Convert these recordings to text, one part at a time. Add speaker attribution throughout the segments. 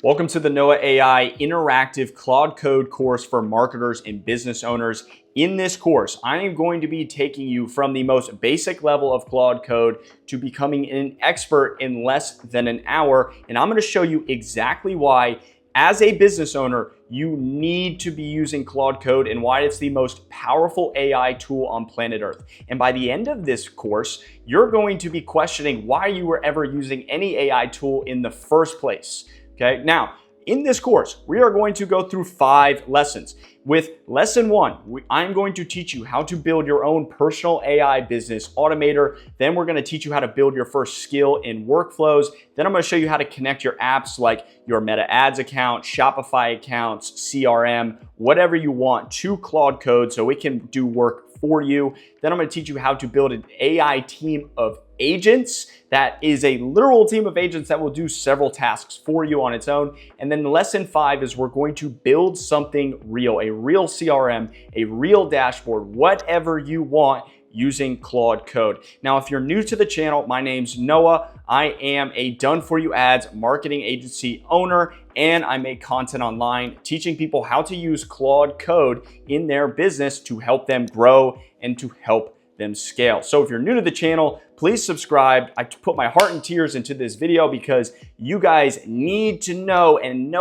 Speaker 1: Welcome to the NoeAI interactive Claude Code course for marketers and business owners. In this course, I am going to be taking you from the most basic level of Claude Code to becoming an expert in less than an hour. And I'm going to show you exactly why, as a business owner, you need to be using Claude Code and why it's the most powerful AI tool on planet Earth. And by the end of this course, you're going to be questioning why you were ever using any AI tool in the first place. Okay, now in this course, we are going to go through 5 lessons. With lesson 1, I'm going to teach you how to build your own personal AI business automator. Then we're going to teach you how to build your first skill in workflows. Then I'm going to show you how to connect your apps like your Meta Ads account, Shopify accounts, CRM, whatever you want to Claude Code so it can do work for you. Then I'm going to teach you how to build an AI team of agents that is a literal team of agents that will do several tasks for you on its own. And then lesson 5 is we're going to build something real, a real CRM, a real dashboard, whatever you want using Claude Code. Now, if you're new to the channel, my name's Noah. I am a done-for-you ads marketing agency owner, and I make content online teaching people how to use Claude Code in their business to help them grow and to help them scale. So if you're new to the channel, please subscribe. I put my heart and tears into this video because you guys need to know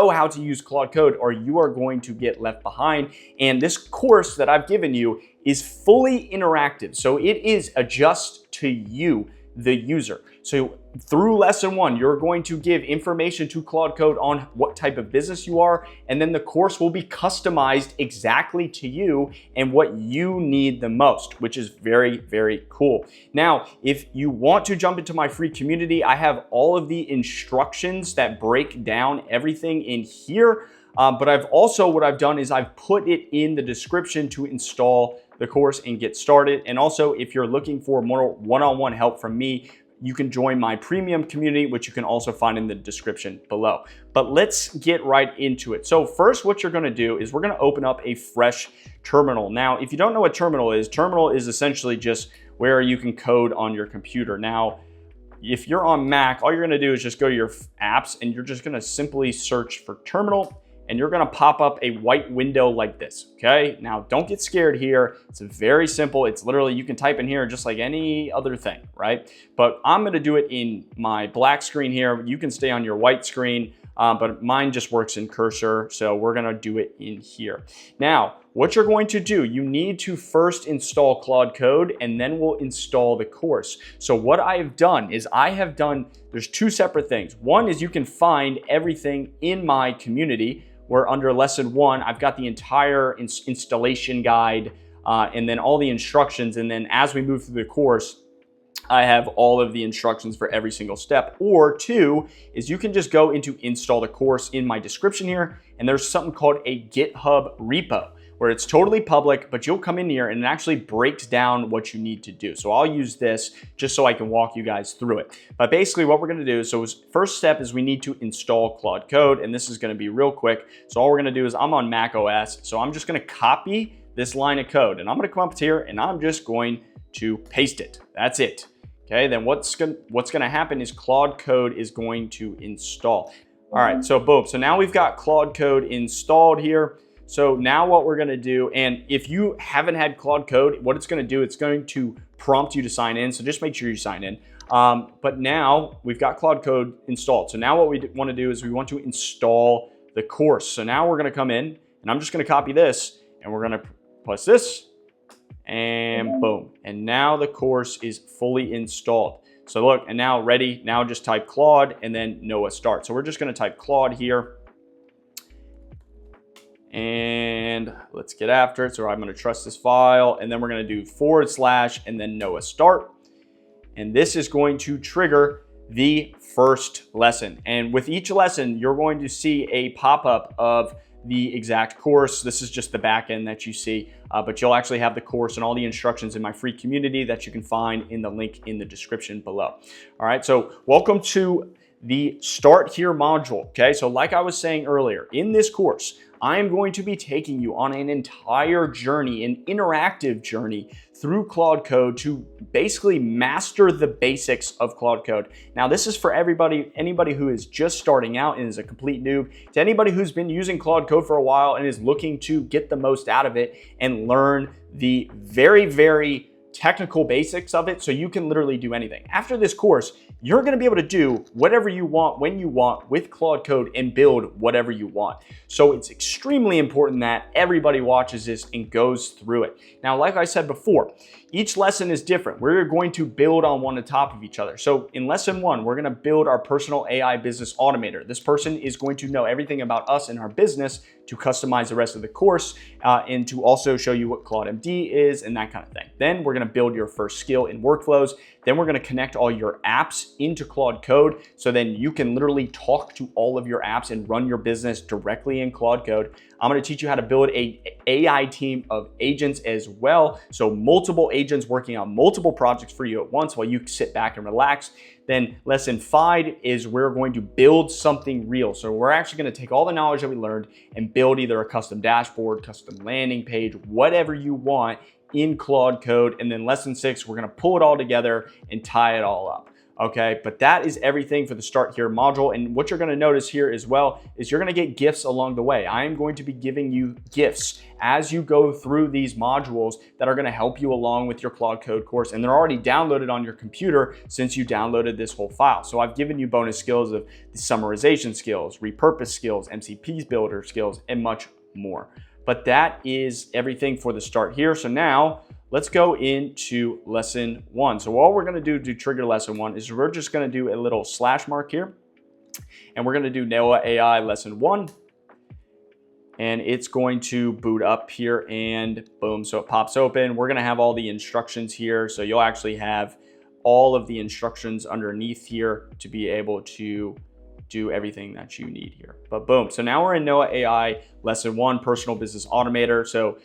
Speaker 1: how to use Claude Code or you are going to get left behind. And this course that I've given you is fully interactive. So it is just to you, the user. So through lesson 1, you're going to give information to Claude Code on what type of business you are, and then the course will be customized exactly to you and what you need the most, which is very, very cool. Now, if you want to jump into my free community, I have all of the instructions that break down everything in here. But what I've done is I've put it in the description to install the course and get started. And also, if you're looking for more one-on-one help from me, you can join my premium community, which you can also find in the description below. But let's get right into it. So first, what you're gonna do is we're gonna open up a fresh terminal. Now, if you don't know what terminal is essentially just where you can code on your computer. Now, if you're on Mac, all you're gonna do is just go to your apps and you're just gonna simply search for terminal, and you're gonna pop up a white window like this, okay? Now, don't get scared here. It's very simple. It's literally, you can type in here just like any other thing, right? But I'm gonna do it in my black screen here. You can stay on your white screen, but mine just works in cursor, so we're gonna do it in here. Now, what you're going to do, you need to first install Claude Code, and then we'll install the course. So what I've done is there's 2 separate things. One is you can find everything in my community, where under lesson 1, I've got the entire installation guide and then all the instructions. And then as we move through the course, I have all of the instructions for every single step. Or 2 is you can just go into install the course in my description here. And there's something called a GitHub repo, where it's totally public, but you'll come in here and it actually breaks down what you need to do. So I'll use this just so I can walk you guys through it. But basically what we're gonna do, first step is we need to install Claude Code, and this is gonna be real quick. So all we're gonna do is I'm on Mac OS, so I'm just gonna copy this line of code, and I'm gonna come up here and I'm just going to paste it. That's it. Okay, then what's gonna happen is Claude Code is going to install. All right, so boom. So now we've got Claude Code installed here. So now what we're gonna do, and if you haven't had Claude Code, what it's gonna do, it's going to prompt you to sign in. So just make sure you sign in. But now we've got Claude Code installed. So now what we wanna do is we want to install the course. So now we're gonna come in, and I'm just gonna copy this, and we're gonna press this, and boom. And now the course is fully installed. So look, and now ready, now just type Claude, and then Noah start. So we're just gonna type Claude here. And let's get after it. So I'm gonna trust this file, and then we're gonna do / and then Noah start. And this is going to trigger the first lesson. And with each lesson, you're going to see a pop-up of the exact course. This is just the back end that you see, but you'll actually have the course and all the instructions in my free community that you can find in the link in the description below. All right, so welcome to the Start Here module, okay? So like I was saying earlier, in this course, I am going to be taking you on an entire journey, an interactive journey through Claude Code to basically master the basics of Claude Code. Now, this is for everybody, anybody who is just starting out and is a complete noob, to anybody who's been using Claude Code for a while and is looking to get the most out of it and learn the very, very technical basics of it so you can literally do anything. After this course, you're going to be able to do whatever you want when you want with Claude Code and build whatever you want. So it's extremely important that everybody watches this and goes through it. Now, like I said before, each lesson is different. We're going to build on one on top of each other. So in lesson 1, we're going to build our personal AI business automator. This person is going to know everything about us and our business to customize the rest of the course and to also show you what Claude MD is and that kind of thing. Then we're going to build your first skill in workflows. Then we're going to connect all your apps into Claude Code. So then you can literally talk to all of your apps and run your business directly in Claude Code. I'm going to teach you how to build an AI team of agents as well. So multiple agents working on multiple projects for you at once while you sit back and relax. Then lesson 5 is we're going to build something real. So we're actually going to take all the knowledge that we learned and build either a custom dashboard, custom landing page, whatever you want in Claude Code. And then lesson 6, we're going to pull it all together and tie it all up. Okay, but that is everything for the Start Here module. And what you're going to notice here as well is you're going to get gifts along the way. I am going to be giving you gifts as you go through these modules that are going to help you along with your Claude Code course. And they're already downloaded on your computer since you downloaded this whole file. So I've given you bonus skills of the summarization skills, repurpose skills, MCP builder skills, and much more. But that is everything for the Start Here. So now let's go into lesson 1. So all we're going to do to trigger lesson 1 is we're just going to do a little slash mark here. And we're going to do NoeAI lesson 1. And it's going to boot up here and boom, so it pops open. We're going to have all the instructions here. So you'll actually have all of the instructions underneath here to be able to do everything that you need here. But boom, so now we're in NoeAI lesson 1, personal business automator. So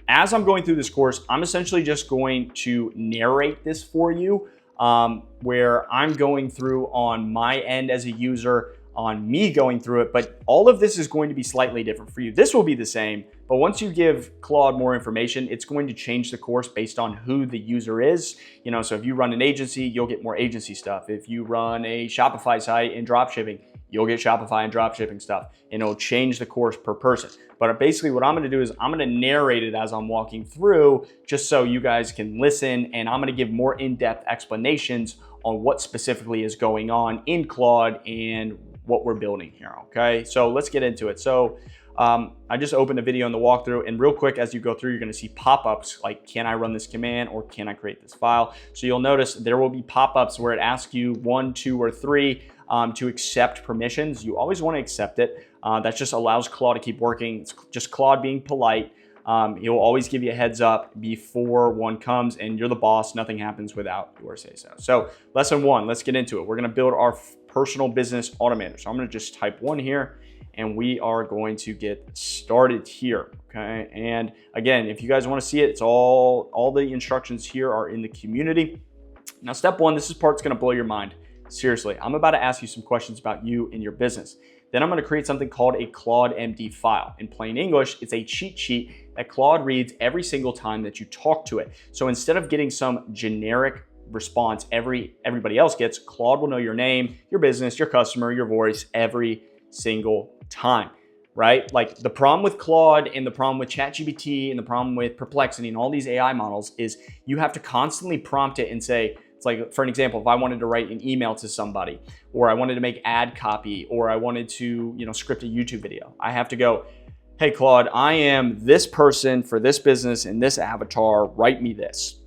Speaker 1: as I'm going through this course, I'm essentially just going to narrate this for you, where I'm going through on my end as a user, on me going through it, but all of this is going to be slightly different for you. This will be the same, but once you give Claude more information, it's going to change the course based on who the user is. You know, so if you run an agency, you'll get more agency stuff. If you run a Shopify site in dropshipping, you'll get Shopify and dropshipping stuff, and it'll change the course per person. But basically what I'm gonna do is I'm gonna narrate it as I'm walking through, just so you guys can listen, and I'm gonna give more in-depth explanations on what specifically is going on in Claude and what we're building here, okay? So let's get into it. So I just opened a video in the walkthrough, and real quick as you go through, you're gonna see pop-ups like, can I run this command or can I create this file? So you'll notice there will be pop-ups where it asks you 1, 2, or 3 to accept permissions. You always wanna accept it. That just allows Claude to keep working. It's just Claude being polite. He'll always give you a heads up before one comes, and you're the boss. Nothing happens without your say so. So lesson 1, let's get into it. We're gonna build our personal business automator. So I'm gonna just type 1 here, and we are going to get started here, okay? And again, if you guys wanna see it, it's all the instructions here are in the community. Now, step 1, this part's gonna blow your mind. Seriously, I'm about to ask you some questions about you and your business. Then I'm gonna create something called a Claude MD file. In plain English, it's a cheat sheet that Claude reads every single time that you talk to it. So instead of getting some generic response everybody else gets, Claude will know your name, your business, your customer, your voice every single time, right? Like the problem with Claude and the problem with ChatGPT and the problem with Perplexity and all these AI models is you have to constantly prompt it and say, it's like, for an example, if I wanted to write an email to somebody, or I wanted to make ad copy, or I wanted to, script a YouTube video, I have to go, hey, Claude, I am this person for this business and this avatar, write me this.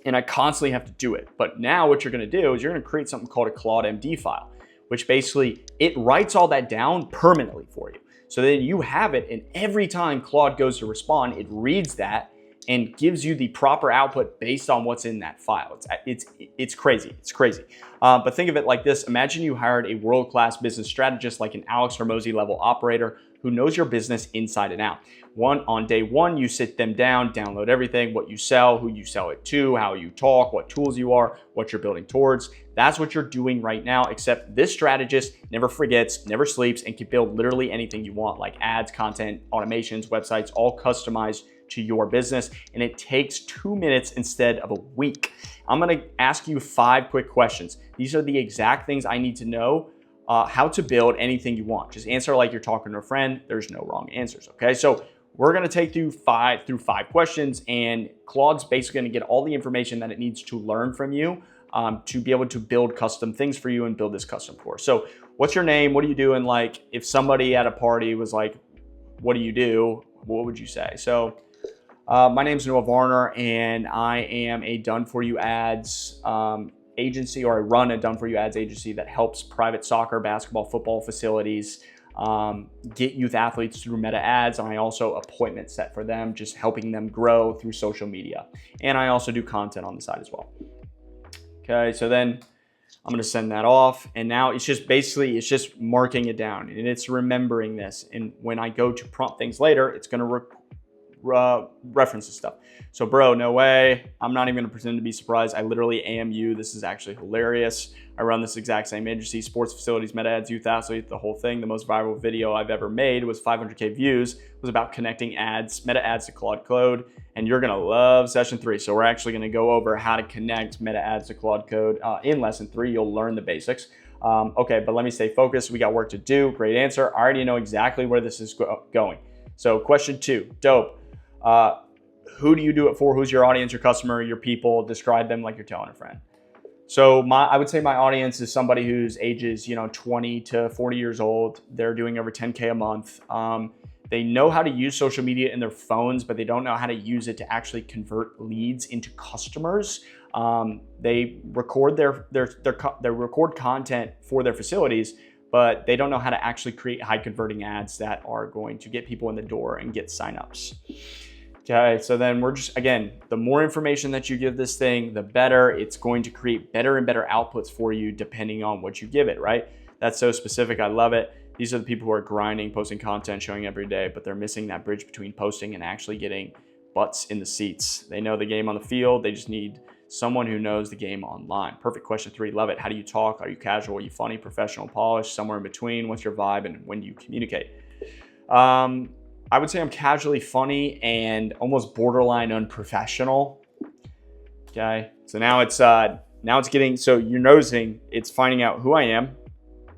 Speaker 1: And I constantly have to do it. But now what you're gonna do is you're gonna create something called a Claude MD file, which basically, it writes all that down permanently for you. So then you have it, and every time Claude goes to respond, it reads that and gives you the proper output based on what's in that file. It's crazy, it's crazy. But think of it like this. Imagine you hired a world-class business strategist like an Alex Hormozi level operator who knows your business inside and out. On day one, you sit them down, download everything, what you sell, who you sell it to, how you talk, what tools you are, what you're building towards. That's what you're doing right now, except this strategist never forgets, never sleeps, and can build literally anything you want, like ads, content, automations, websites, all customized to your business, and it takes 2 minutes instead of a week. I'm gonna ask you 5 quick questions. These are the exact things I need to know how to build anything you want. Just answer like you're talking to a friend. There's no wrong answers, okay? So we're gonna take through five questions, and Claude's basically gonna get all the information that it needs to learn from you to be able to build custom things for you and build this custom course. So what's your name? What are you doing? Like if somebody at a party was like, what do you do? What would you say? So my name's Noah Varner, and I am a done-for-you ads agency, or I run a done-for-you ads agency that helps private soccer, basketball, football facilities get youth athletes through meta ads. And I also appointment set for them, just helping them grow through social media. And I also do content on the side as well. Okay, so then I'm gonna send that off, and now it's just marking it down, and it's remembering this. And when I go to prompt things later, it's gonna reference this stuff. So bro, no way. I'm not even gonna pretend to be surprised. I literally am you. This is actually hilarious. I run this exact same agency, sports facilities, meta ads, youth athletes, the whole thing. The most viral video I've ever made was 500K views. It was about connecting ads, meta ads to Claude Code, and you're gonna love session 3. So we're actually gonna go over how to connect meta ads to Claude Code in lesson 3. You'll learn the basics. Okay, but let me stay focused. We got work to do. Great answer. I already know exactly where this is going. So question 2, dope. Who do you do it for? Who's your audience, your customer, your people? Describe them like you're telling a friend. So I would say my audience is somebody whose ages, 20 to 40 years old. They're doing over 10K a month. They know how to use social media in their phones, but they don't know how to use it to actually convert leads into customers. They record they record content for their facilities, but they don't know how to actually create high converting ads that are going to get people in the door and get signups. Okay, so then we're just, again, the more information that you give this thing, the better. It's going to create better and better outputs for you depending on what you give it, right? That's so specific, I love it. These are the people who are grinding, posting content, showing every day, but they're missing that bridge between posting and actually getting butts in the seats. They know the game on the field, they just need someone who knows the game online. Perfect. Question 3, love it. How do you talk? Are you casual? Are you funny, professional, polished, somewhere in between? What's your vibe, and when do you communicate? I would say I'm casually funny and almost borderline unprofessional. Okay, so now it's getting, so you're noticing it's finding out who I am,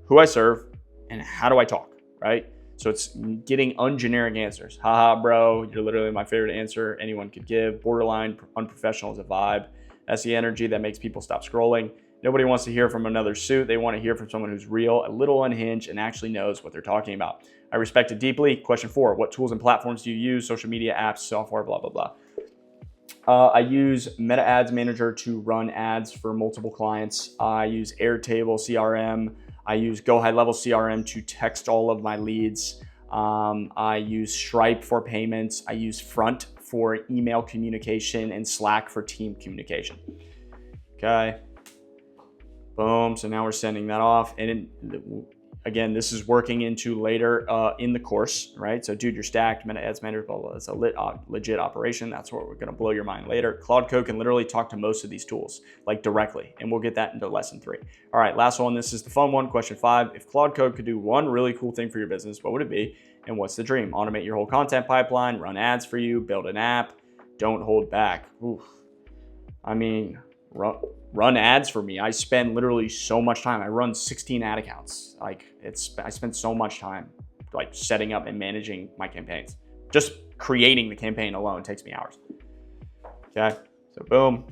Speaker 1: who I serve, and how do I talk, right? So it's getting ungeneric answers. Haha, bro, you're literally my favorite answer anyone could give. Borderline unprofessional is a vibe. That's the energy that makes people stop scrolling. Nobody wants to hear from another suit. They want to hear from someone who's real, a little unhinged, and actually knows what they're talking about. I respect it deeply. Question 4, what tools and platforms do you use? Social media, apps, software, blah, blah, blah. I use Meta Ads Manager to run ads for multiple clients. I use Airtable CRM. I use Go High Level CRM to text all of my leads. I use Stripe for payments. I use Front for email communication and Slack for team communication. Okay. Boom. So now we're sending that off. And again, this is working into later in the course, right? So dude, you're stacked, Meta Ads Manager, blah, blah. It's a legit operation. That's what we're gonna blow your mind later. Claude Code can literally talk to most of these tools, like directly, and we'll get that into lesson 3. All right, last one, this is the fun one, question 5. If Claude Code could do one really cool thing for your business, what would it be? And what's the dream? Automate your whole content pipeline, run ads for you, build an app, don't hold back. Oof. I mean, run ads for me. I spend literally so much time. I run 16 ad accounts. Like I spend so much time like setting up and managing my campaigns. Just creating the campaign alone takes me hours. Okay, so boom.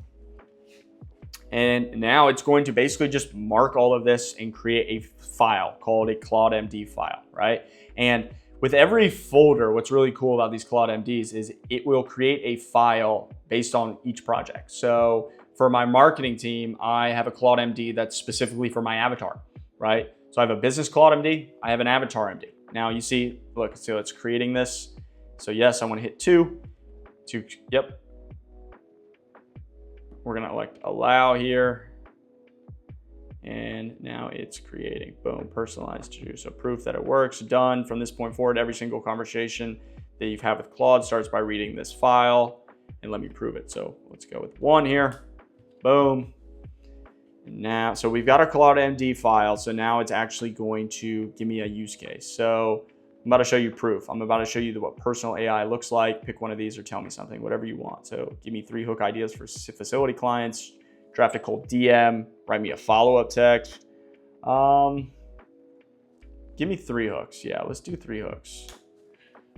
Speaker 1: And now it's going to basically just mark all of this and create a file called a Claude MD file, right? And with every folder, what's really cool about these Claude MDs is it will create a file based on each project. So for my marketing team, I have a Claude MD that's specifically for my avatar, right? So I have a business Claude MD, I have an avatar MD. Now you see, look, so it's creating this. So yes, I want to hit 2, yep. We're gonna elect allow here. And now it's creating, boom, personalized to. So proof that it works, done. From this point forward, every single conversation that you've had with Claude starts by reading this file, and let me prove it. So let's go with 1 here, boom. And now, so we've got our Claude MD file. So now it's actually going to give me a use case. So I'm about to show you proof. I'm about to show you what personal AI looks like. Pick one of these or tell me something, whatever you want. So give me 3 hook ideas for facility clients, draft a cold DM, write me a follow-up text. Give me 3 hooks. Yeah, let's do 3 hooks.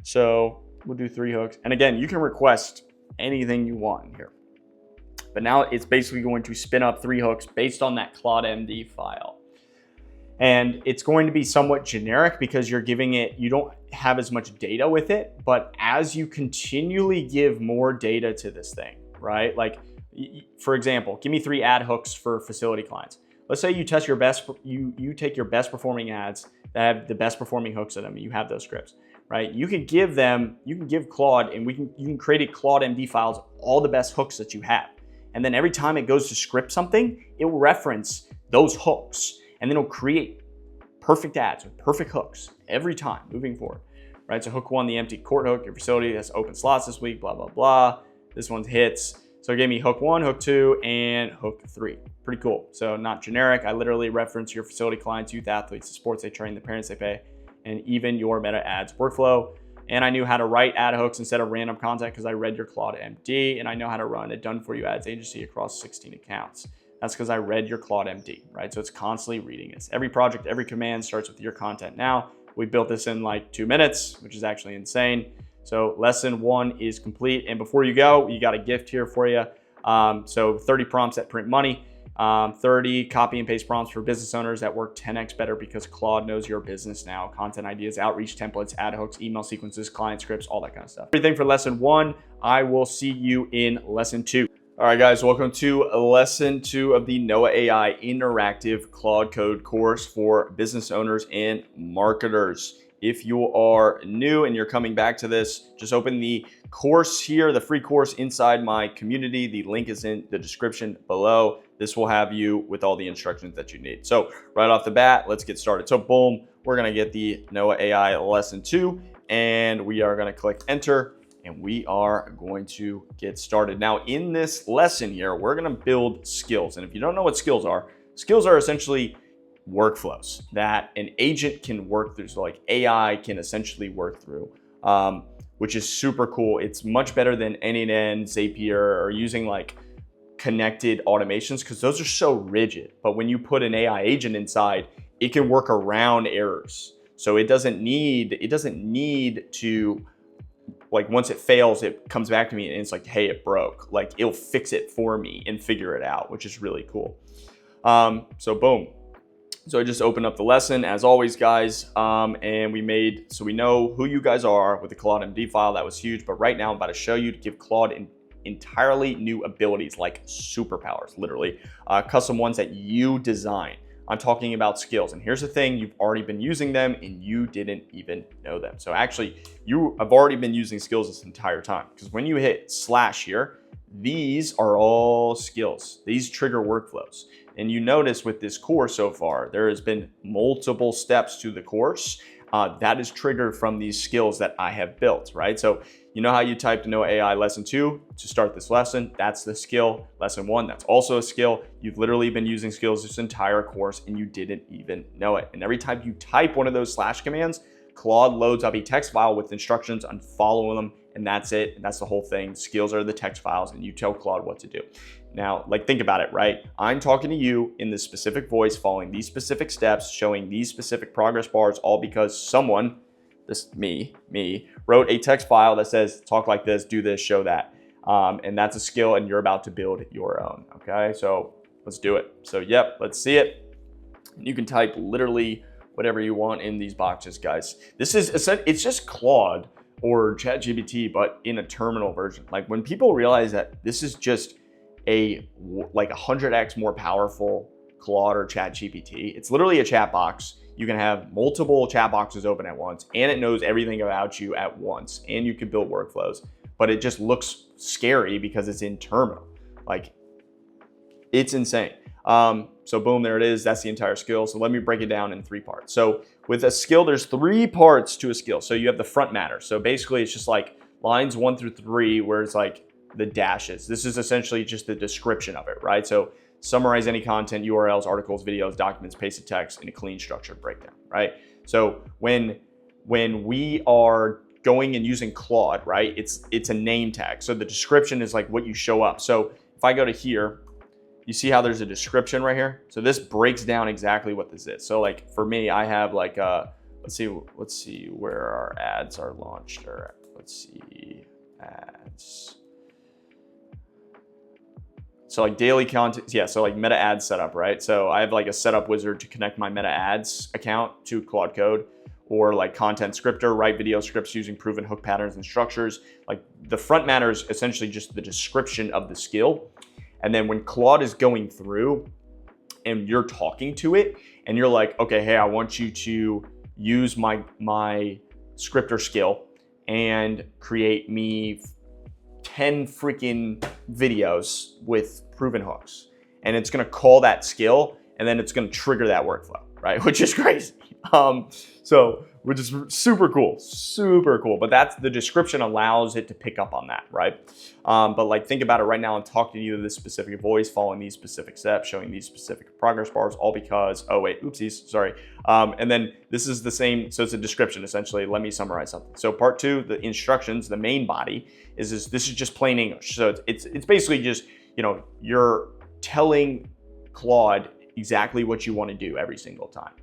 Speaker 1: So we'll do 3 hooks. And again, you can request anything you want in here. But now it's basically going to spin up 3 hooks based on that Claude MD file. And it's going to be somewhat generic because you're giving it, you don't have as much data with it, but as you continually give more data to this thing, right? Like, for example, give me 3 ad hooks for facility clients. Let's say you test your best, you take your best performing ads that have the best performing hooks in them, and you have those scripts, right? You can give them, you can give Claude, and you can create a Claude MD files, all the best hooks that you have. And then every time it goes to script something, it will reference those hooks, and then it'll create perfect ads with perfect hooks every time moving forward, right? So hook 1, the empty court hook, your facility has open slots this week, blah, blah, blah. This one's hits. So it gave me hook 1, hook 2, and hook 3. Pretty cool. So not generic. I literally reference your facility clients, youth athletes, the sports they train, the parents they pay, and even your meta ads workflow. And I knew how to write ad hooks instead of random content because I read your Claude MD, and I know how to run a done-for-you ads agency across 16 accounts. That's because I read your Claude MD, right? So it's constantly reading this. Every project, every command starts with your content now. We built this in like 2 minutes, which is actually insane. So lesson 1 is complete. And before you go, you got a gift here for you. So 30 prompts that print money, 30 copy and paste prompts for business owners that work 10x better because Claude knows your business now. Content ideas, outreach templates, ad hooks, email sequences, client scripts, all that kind of stuff. Everything for lesson 1. I will see you in lesson 2. All right, guys, welcome to lesson 2 of the NoeAI interactive Claude Code course for business owners and marketers. If you are new and you're coming back to this, just open the course here, the free course inside my community. The link is in the description below. This will have you with all the instructions that you need. So right off the bat, let's get started. So boom, we're gonna get the NoeAI lesson 2, and we are gonna click enter, and we are going to get started. Now in this lesson here, we're gonna build skills. And if you don't know what skills are essentially workflows that an agent can work through. So like AI can essentially work through, which is super cool. It's much better than N8N, Zapier, or using like connected automations because those are so rigid. But when you put an AI agent inside, it can work around errors. So it doesn't need to, like, once it fails, it comes back to me and it's like, hey, it broke. Like, it'll fix it for me and figure it out, which is really cool. So boom. So I just opened up the lesson as always, guys, and we know who you guys are with the Claude MD file. That was huge. But right now I'm about to show you to give Claude entirely new abilities, like superpowers, literally, custom ones that you design. I'm talking about skills. And here's the thing, you've already been using them and you didn't even know them. So actually you have already been using skills this entire time, because when you hit / here, these are all skills. These trigger workflows. And you notice with this course so far, there has been multiple steps to the course that is triggered from these skills that I have built, right? So you know how you typed NoeAI lesson 2 to start this lesson? That's the skill. Lesson 1, that's also a skill. You've literally been using skills this entire course and you didn't even know it. And every time you type one of those / commands, Claude loads up a text file with instructions on following them, and that's it. And that's the whole thing. Skills are the text files, and you tell Claude what to do. Now, like, think about it, right? I'm talking to you in this specific voice, following these specific steps, showing these specific progress bars, all because someone, me, wrote a text file that says, talk like this, do this, show that. And that's a skill, and you're about to build your own, okay? So let's do it. So yep, let's see it. You can type literally whatever you want in these boxes, guys. It's just Claude or ChatGPT, but in a terminal version. Like, when people realize that this is just like 100x more powerful Claude or ChatGPT, it's literally a chat box. You can have multiple chat boxes open at once, and it knows everything about you at once, and you can build workflows, but it just looks scary because it's in terminal. Like, it's insane. So boom, there it is. That's the entire skill. So let me break it down in 3 parts. So with a skill, there's 3 parts to a skill. So you have the front matter. So basically it's just like lines 1 through 3, where it's like the dashes. This is essentially just the description of it, right? So summarize any content, URLs, articles, videos, documents, pasted text in a clean structured breakdown, right? So when when we are going and using Claude, right? It's a name tag. So the description is like what you show up. So if I go to here, you see how there's a description right here? So this breaks down exactly what this is. So like for me, I have like let's see where our ads are launched, or let's see ads. So like daily content, yeah, so like meta ads setup, right? So I have like a setup wizard to connect my meta ads account to Claude Code, or like content scripter, write video scripts using proven hook patterns and structures. Like the front matter is essentially just the description of the skill. And then when Claude is going through and you're talking to it and you're like, okay, hey, I want you to use my scripter skill and create me 10 freaking videos with proven hooks. And it's gonna call that skill, and then it's gonna trigger that workflow, right? Which is crazy. Which is super cool. But that's the description allows it to pick up on that, right? But like think about it right now. I'm talking to you in this specific voice, following these specific steps, showing these specific progress bars, all because, oh wait, oopsies, sorry. And then this is the same, so it's a description essentially. Let me summarize something. So part two, the instructions, the main body this is just plain English. So it's basically just, you're telling Claude exactly what you want to do every single time,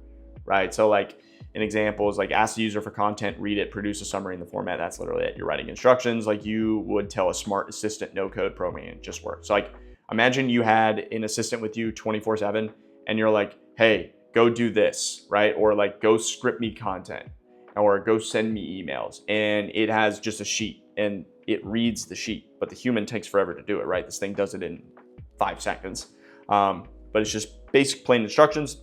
Speaker 1: right? So like an example is like ask the user for content, read it, produce a summary in the format. That's literally it. You're writing instructions like you would tell a smart assistant, no code programming, it just works. So like imagine you had an assistant with you 24/7 and you're like, hey, go do this, right? Or like go script me content, or go send me emails. And it has just a sheet and it reads the sheet, but the human takes forever to do it, right? This thing does it in 5 seconds. But it's just basic plain instructions.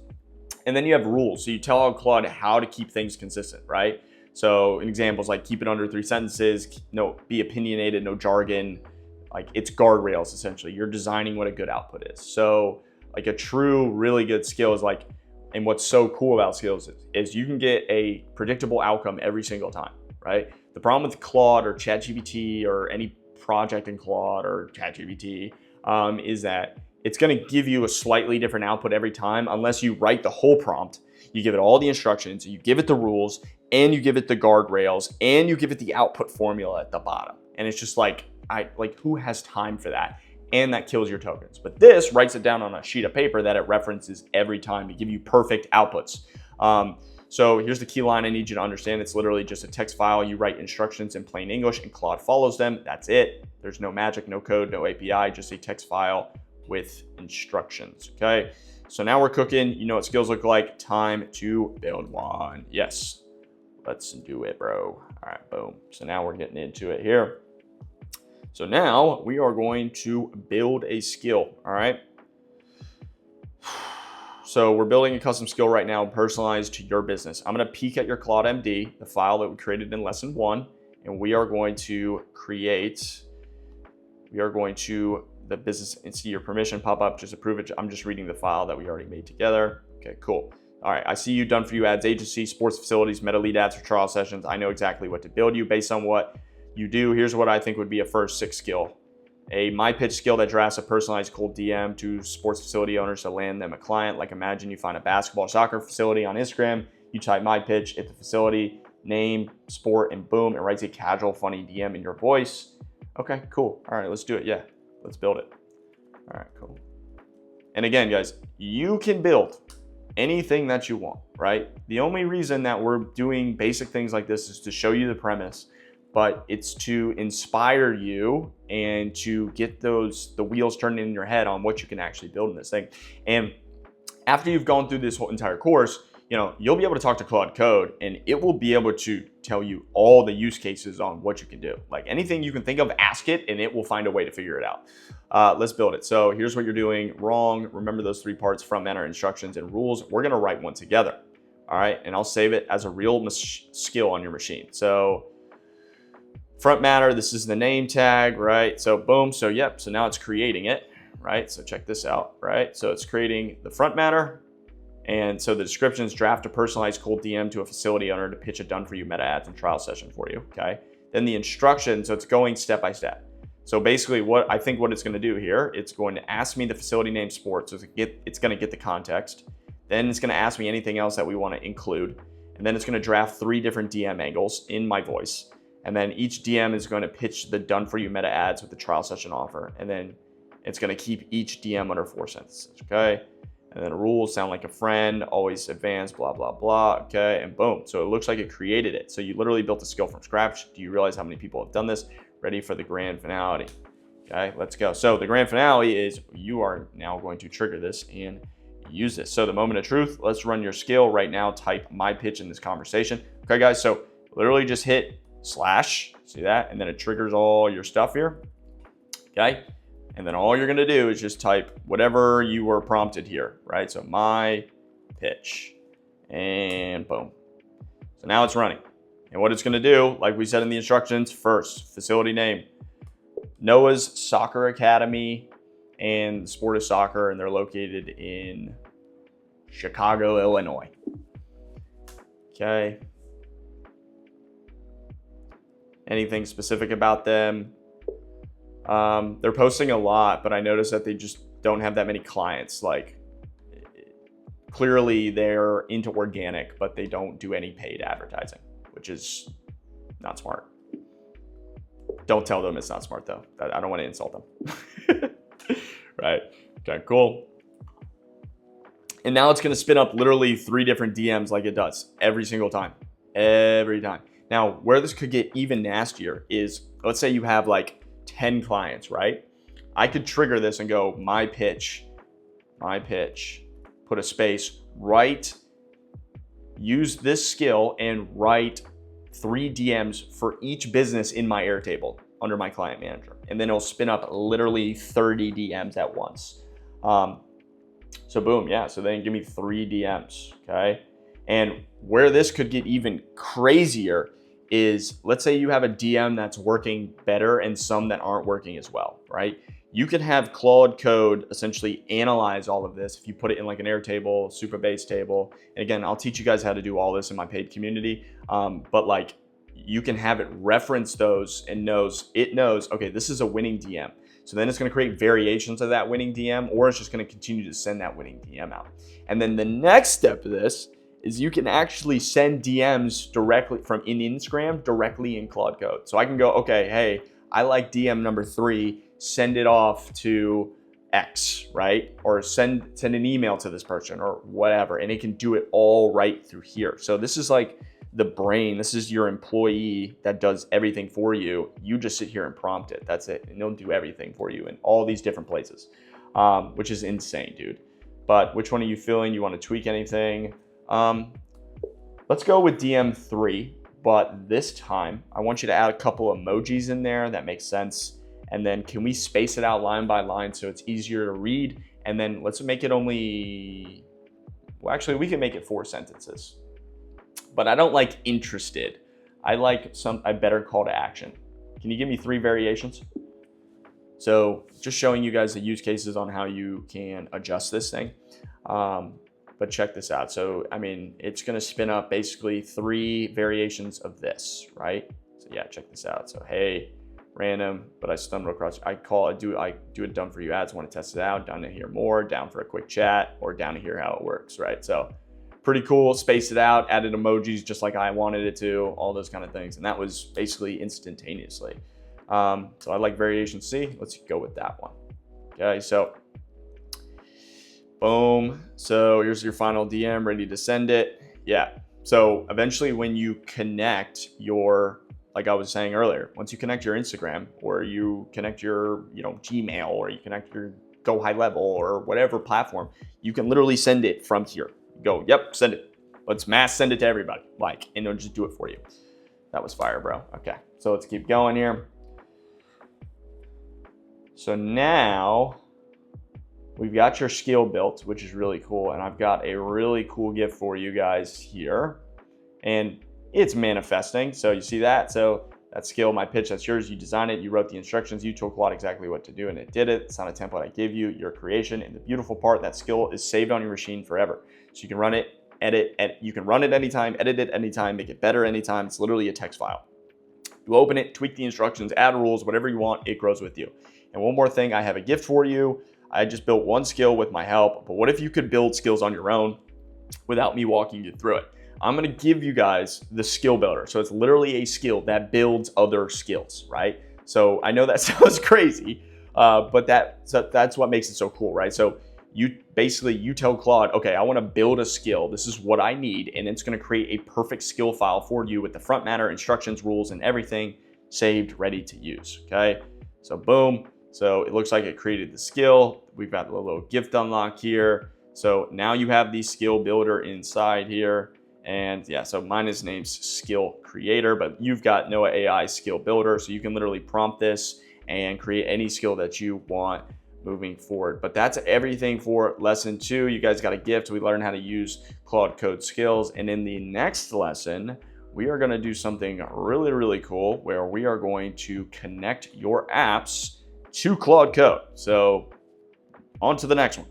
Speaker 1: And then you have rules. So you tell Claude how to keep things consistent, right? So an example is like keep it under 3 sentences, be opinionated, no jargon. Like it's guardrails essentially. You're designing what a good output is. So like a true, really good skill is like, and what's so cool about skills is you can get a predictable outcome every single time, right? The problem with Claude or ChatGPT or any project in Claude or ChatGPT is that it's going to give you a slightly different output every time unless you write the whole prompt, you give it all the instructions, you give it the rules, and you give it the guardrails, and you give it the output formula at the bottom. And it's just like, who has time for that? And that kills your tokens. But this writes it down on a sheet of paper that it references every time to give you perfect outputs. So here's the key line I need you to understand. It's literally just a text file. You write instructions in plain English and Claude follows them. That's it. There's no magic, no code, no API, just a text file with instructions, okay? So now we're cooking. You know what skills look like. Time to build one. Yes, let's do it, bro. All right, boom. So now we're getting into it here. So now we are going to build a skill, all right? So we're building a custom skill right now, personalized to your business. I'm gonna peek at your Claude MD, the file that we created in lesson 1, and we are going to the business and see your permission pop up, just approve it. I'm just reading the file that we already made together. Okay, cool. All right, I see you done for you ads agency, sports facilities, meta lead ads for trial sessions. I know exactly what to build you based on what you do. Here's what I think would be a first 6 skill. A my pitch skill that drafts a personalized cold DM to sports facility owners to land them a client. Like imagine you find a basketball or soccer facility on Instagram, you type my pitch at the facility, name, sport, and boom, it writes a casual, funny DM in your voice. Okay, cool. All right, let's do it. Yeah, let's build it. All right, cool. And again, guys, you can build anything that you want, right? The only reason that we're doing basic things like this is to show you the premise, but it's to inspire you and to get the wheels turning in your head on what you can actually build in this thing. And after you've gone through this whole entire course, you'll be able to talk to Claude Code and it will be able to tell you all the use cases on what you can do. Like anything you can think of, ask it and it will find a way to figure it out. Let's build it. So here's what you're doing wrong. Remember those 3 parts: front matter, instructions, and rules. We're gonna write one together. All right, and I'll save it as a real skill on your machine. So front matter, this is the name tag, right? So boom, so yep, so now it's creating it, right? So check this out, right? So it's creating the front matter. And so the description is draft a personalized cold DM to a facility owner to pitch a done for you meta ads and trial session for you, okay? Then the instruction, so it's going step by step. So basically what it's gonna do here, it's going to ask me the facility name, sport, so it's gonna get the context. Then it's gonna ask me anything else that we wanna include. and then it's going to draft 3 different DM angles in my voice. And then each DM is going to pitch the done for you meta ads with the trial session offer. And then it's going to keep each DM under 4 sentences. Okay. And then rules: sound like a friend, always advance, blah, blah, blah. Okay. And boom. So it looks like it created it. So you literally built a skill from scratch. Do you realize how many people have done this? Ready for the grand finale. Okay. Let's go. So the grand finale is you are now going to trigger this and use this. So the moment of truth, let's run your skill right now. Type my pitch in this conversation. Okay, guys. So literally just hit /, see that? And then it triggers all your stuff here. Okay. And then all you're going to do is just type whatever you were prompted here, right? So my pitch, and boom. So now it's running. And what it's going to do, like we said in the instructions, first, facility name, Noah's Soccer Academy, and the sport is soccer, and they're located in Chicago, Illinois. Okay. Anything specific about them? They're posting a lot, but I noticed that they just don't have that many clients. Like, clearly they're into organic, but they don't do any paid advertising, which is not smart. Don't tell them it's not smart though. I don't want to insult them. Right. Okay, cool. And now it's going to spin up literally 3 different DMs like it does every single time. Every time. Now, where this could get even nastier is, let's say you have like 10 clients, right? I could trigger this and go, my pitch, put a space, write, use this skill and write 3 DMs for each business in my Airtable under my client manager. And then it'll spin up literally 30 DMs at once. So boom, yeah, so then give me 3 DMs, okay? And where this could get even crazier is, let's say you have a DM that's working better and some that aren't working as well, right? You can have Claude Code essentially analyze all of this if you put it in like an Airtable, Supabase table. And again, I'll teach you guys how to do all this in my paid community. But like, you can have it reference those and it knows, okay, this is a winning DM. So then it's going to create variations of that winning DM, or it's just going to continue to send that winning DM out. And then the next step of this is you can actually send DMs directly from in Instagram directly in Claude Code. So I can go, okay, hey, I like DM number 3, send it off to X, right? Or send an email to this person or whatever. And it can do it all right through here. So this is like the brain. This is your employee that does everything for you. You just sit here and prompt it. That's it. And they'll do everything for you in all these different places, which is insane, dude. But which one are you feeling? You want to tweak anything? Let's go with DM3, but this time I want you to add a couple emojis in there that make sense. And then can we space it out line by line so it's easier to read? And then let's make it only, well, actually we can make it 4 sentences, but I don't like interested. I like a better call to action. Can you give me 3 variations? So just showing you guys the use cases on how you can adjust this thing. But check this out. So, I mean, it's going to spin up basically 3 variations of this, right? So yeah, check this out. So, hey, random, but I stumbled across, I do a done for you ads, want to test it out, down to hear more, down for a quick chat, or down to hear how it works, right? So pretty cool, spaced it out, added emojis just like I wanted it to, all those kind of things. And that was basically instantaneously. So I like variation C. Let's go with that one. Okay, so boom. So here's your final DM, ready to send it. Yeah. So eventually when you connect your, like I was saying earlier, once you connect your Instagram or you connect your, Gmail, or you connect your Go High Level or whatever platform, you can literally send it from here. Go, yep, send it. Let's mass send it to everybody. And it'll just do it for you. That was fire, bro. Okay. So let's keep going here. So now we've got your skill built, which is really cool. And I've got a really cool gift for you guys here. And it's manifesting. So you see that? So that skill, my pitch, that's yours. You designed it. You wrote the instructions. You told Claude exactly what to do, and it did it. It's not a template I gave you, your creation. And the beautiful part, that skill is saved on your machine forever. So you can run it, edit, and you can run it anytime, edit it anytime, make it better anytime. It's literally a text file. You open it, tweak the instructions, add rules, whatever you want, it grows with you. And one more thing, I have a gift for you. I just built one skill with my help, but what if you could build skills on your own without me walking you through it? I'm gonna give you guys the skill builder. So it's literally a skill that builds other skills, right? So I know that sounds crazy, but that's what makes it so cool, right? So you tell Claude, okay, I want to build a skill. This is what I need, and it's going to create a perfect skill file for you with the front matter, instructions, rules, and everything saved, ready to use. Okay, so boom. So it looks like it created the skill. We've got the little gift unlock here. So now you have the skill builder inside here. And yeah, so mine is named skill creator, but you've got NoeAI skill builder. So you can literally prompt this and create any skill that you want moving forward. But that's everything for lesson 2. You guys got a gift. We learned how to use Claude Code skills. And in the next lesson, we are going to do something really, really cool where we are going to connect your apps to Claude Code. So on to the next one.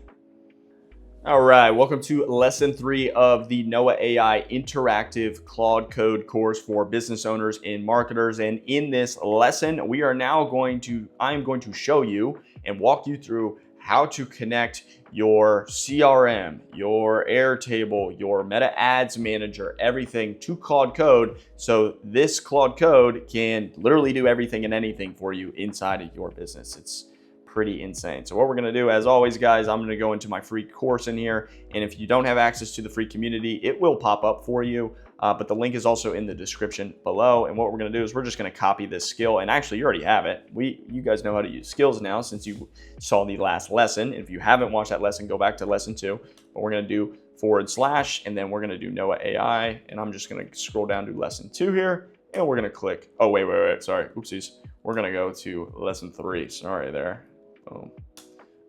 Speaker 1: All right, welcome to lesson 3 of the NoeAI interactive Claude Code course for business owners and marketers. And in this lesson, I'm going to show you and walk you through how to connect your CRM, your Airtable, your Meta Ads Manager, everything to Claude Code. So this Claude Code can literally do everything and anything for you inside of your business. It's pretty insane. So what we're going to do, as always, guys, I'm going to go into my free course in here. And if you don't have access to the free community, it will pop up for you. But the link is also in the description below. And what we're going to do is we're just going to copy this skill. And actually, you already have it. You guys know how to use skills now since you saw the last lesson. If you haven't watched that lesson, go back to lesson 2. But we're going to do / and then we're going to do NoeAI. And I'm just going to scroll down to lesson 2 here. And we're going to click. Oh, wait. Sorry. Oopsies. We're going to go to lesson 3. Sorry there. Boom.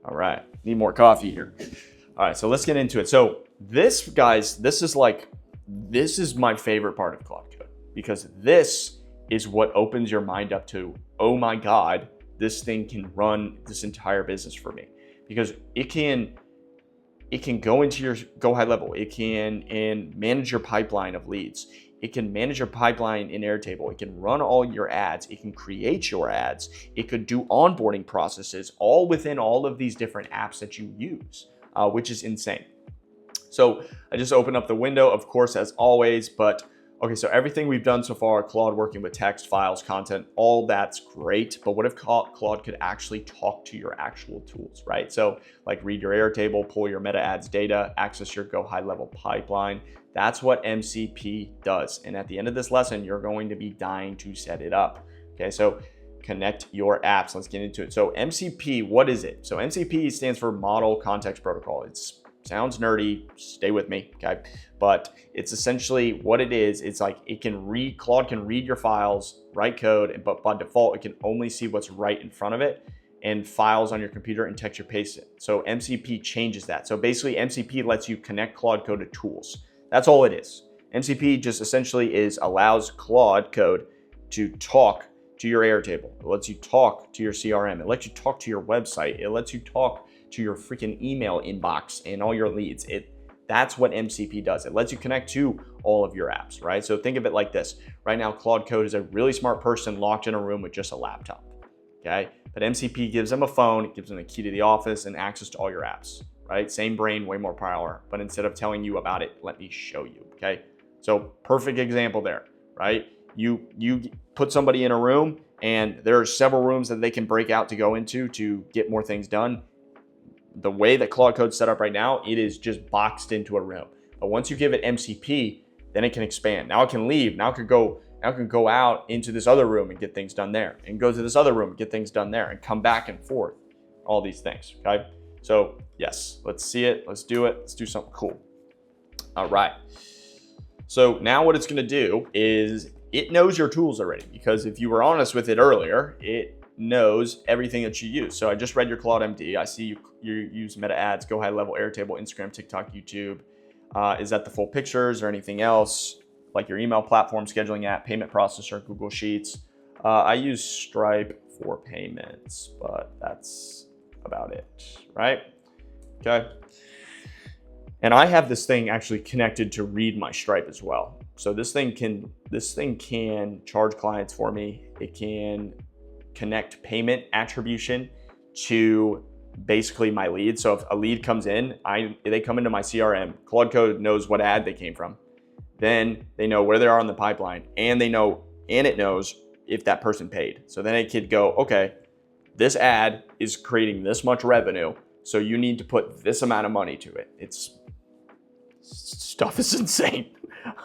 Speaker 1: All right. Need more coffee here. All right. So let's get into it. So this, guys, this is my favorite part of Claude Code, because this is what opens your mind up to, oh my God, this thing can run this entire business for me, because it can go into your go high level. It can manage your pipeline of leads. It can manage your pipeline in Airtable. It can run all your ads. It can create your ads. It could do onboarding processes all within all of these different apps that you use, which is insane. So I just opened up the window, of course, as always, but okay, so everything we've done so far, Claude working with text, files, content, all that's great. But what if Claude could actually talk to your actual tools, right? So like read your Airtable, pull your meta ads data, access your go high level pipeline. That's what MCP does. And at the end of this lesson, you're going to be dying to set it up. Okay, so connect your apps. Let's get into it. So MCP, what is it? So MCP stands for Model Context Protocol. It's sounds nerdy, stay with me, okay? But it's essentially what it is. It's like Claude can read your files, write code, but by default, it can only see what's right in front of it and files on your computer and text or paste it. So MCP changes that. So basically MCP lets you connect Claude Code to tools. That's all it is. MCP just essentially allows Claude Code to talk to your Airtable. It lets you talk to your CRM. It lets you talk to your website. It lets you talk to your freaking email inbox and all your leads. That's what MCP does. It lets you connect to all of your apps, right? So think of it like this. Right now, Claude Code is a really smart person locked in a room with just a laptop, okay? But MCP gives them a phone, it gives them a key to the office and access to all your apps, right? Same brain, way more power. But instead of telling you about it, let me show you, okay? So perfect example there, right? You put somebody in a room and there are several rooms that they can break out to go into to get more things done. The way that Claude Code's set up right now, it is just boxed into a room. But once you give it MCP, then it can expand. Now it can leave. Now it can go out into this other room and get things done there, and go to this other room and get things done there, and come back and forth. All these things, okay? So yes, let's see it. Let's do it. Let's do something cool. All right. So now what it's gonna do is it knows your tools already, because if you were honest with it earlier, it knows everything that you use. So I just read your Claude MD. I see you use Meta Ads, Go High Level, Airtable, Instagram, TikTok, YouTube. Is that the full pictures or anything else? Like your email platform, scheduling app, payment processor, Google Sheets. I use Stripe for payments, but that's about it, right? Okay. And I have this thing actually connected to read my Stripe as well. So this thing can charge clients for me. It can connect payment attribution to basically my lead. So if a lead comes in, they come into my CRM. Claude Code knows what ad they came from. then they know where they are in the pipeline, and it knows if that person paid. So then it could go, okay, this ad is creating this much revenue, so you need to put this amount of money to it. Stuff is insane.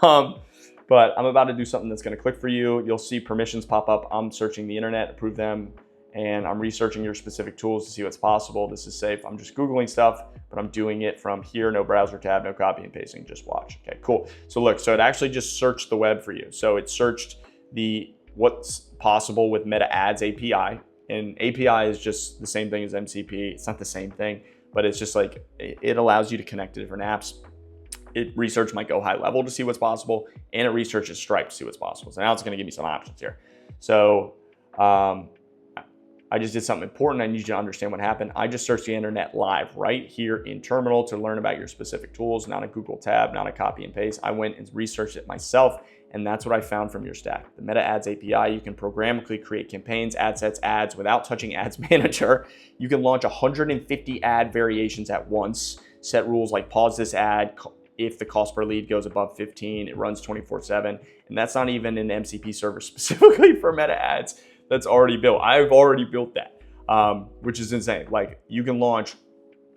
Speaker 1: But I'm about to do something that's going to click for you. You'll see permissions pop up. I'm searching the internet, approve them, and I'm researching your specific tools to see what's possible. This is safe. I'm just Googling stuff, but I'm doing it from here. No browser tab, no copy and pasting, just watch. Okay, cool. So look, so it actually just searched the web for you. So it searched what's possible with Meta Ads API. And API is just the same thing as MCP. It's not the same thing, but it's just like, it allows you to connect to different apps. It researched my Go High Level to see what's possible, and it researches Stripe to see what's possible. So now it's gonna give me some options here. So I just did something important. I need you to understand what happened. I just searched the internet live right here in Terminal to learn about your specific tools, not a Google tab, not a copy and paste. I went and researched it myself, and that's what I found from your stack. The Meta Ads API, you can programmatically create campaigns, ad sets, ads without touching Ads Manager. You can launch 150 ad variations at once, set rules like pause this ad, if the cost per lead goes above 15, it runs 24/7. And that's not even an MCP server specifically for Meta Ads that's already built. I've already built that, which is insane. Like, you can launch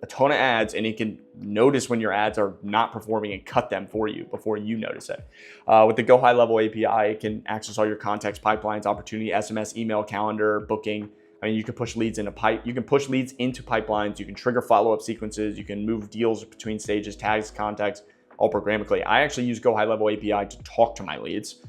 Speaker 1: a ton of ads and it can notice when your ads are not performing and cut them for you before you notice it. With the Go High Level API, it can access all your context, pipelines, opportunity, SMS, email, calendar, booking. I mean, you can push leads into pipelines. You can trigger follow-up sequences. You can move deals between stages, tags, contacts, all programmatically. I actually use Go High Level API to talk to my leads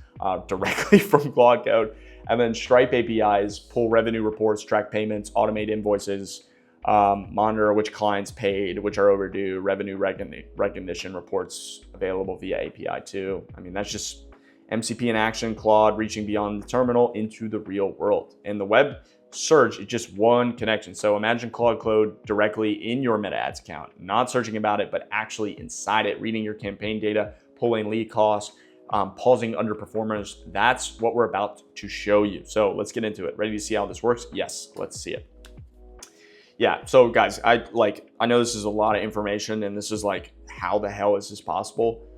Speaker 1: directly from Claude Code. And then Stripe APIs pull revenue reports, track payments, automate invoices, monitor which clients paid, which are overdue, revenue recognition reports available via API too. I mean, that's just MCP in action, Claude reaching beyond the terminal into the real world. And the web search is just one connection. So imagine Claude Code directly in your Meta Ads account, not searching about it, but actually inside it, reading your campaign data, pulling lead costs, pausing underperformers. That's what we're about to show you. So let's get into it. Ready to see how this works? Yes, let's see it. Yeah, so guys, I know this is a lot of information, and this is like, how the hell is this possible?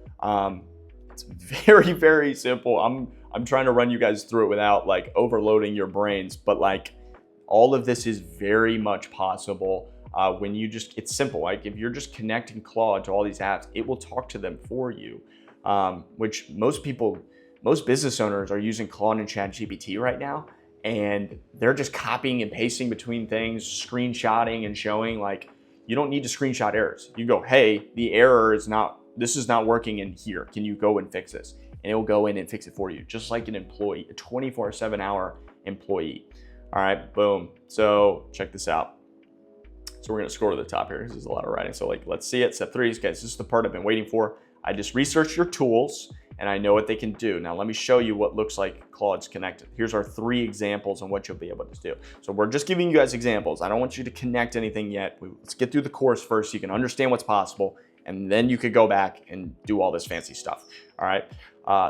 Speaker 1: It's very, very simple. I'm trying to run you guys through it without like overloading your brains, but like, all of this is very much possible when it's simple. Like, if you're just connecting Claude to all these apps, it will talk to them for you, which most business owners are using Claude and ChatGPT right now, and they're just copying and pasting between things, screenshotting and showing. Like, you don't need to screenshot errors. You go, hey, this is not working in here. Can you go and fix this? And it will go in and fix it for you, just like an employee, a 24/7 hour employee. All right, boom. So check this out. So we're gonna scroll to the top here. This is a lot of writing. So like, let's see it. Step 3, guys, this is the part I've been waiting for. I just researched your tools and I know what they can do. Now let me show you what looks like Claude's connected. Here's our 3 examples on what you'll be able to do. So we're just giving you guys examples. I don't want you to connect anything yet. Let's get through the course first so you can understand what's possible, and then you could go back and do all this fancy stuff. All right.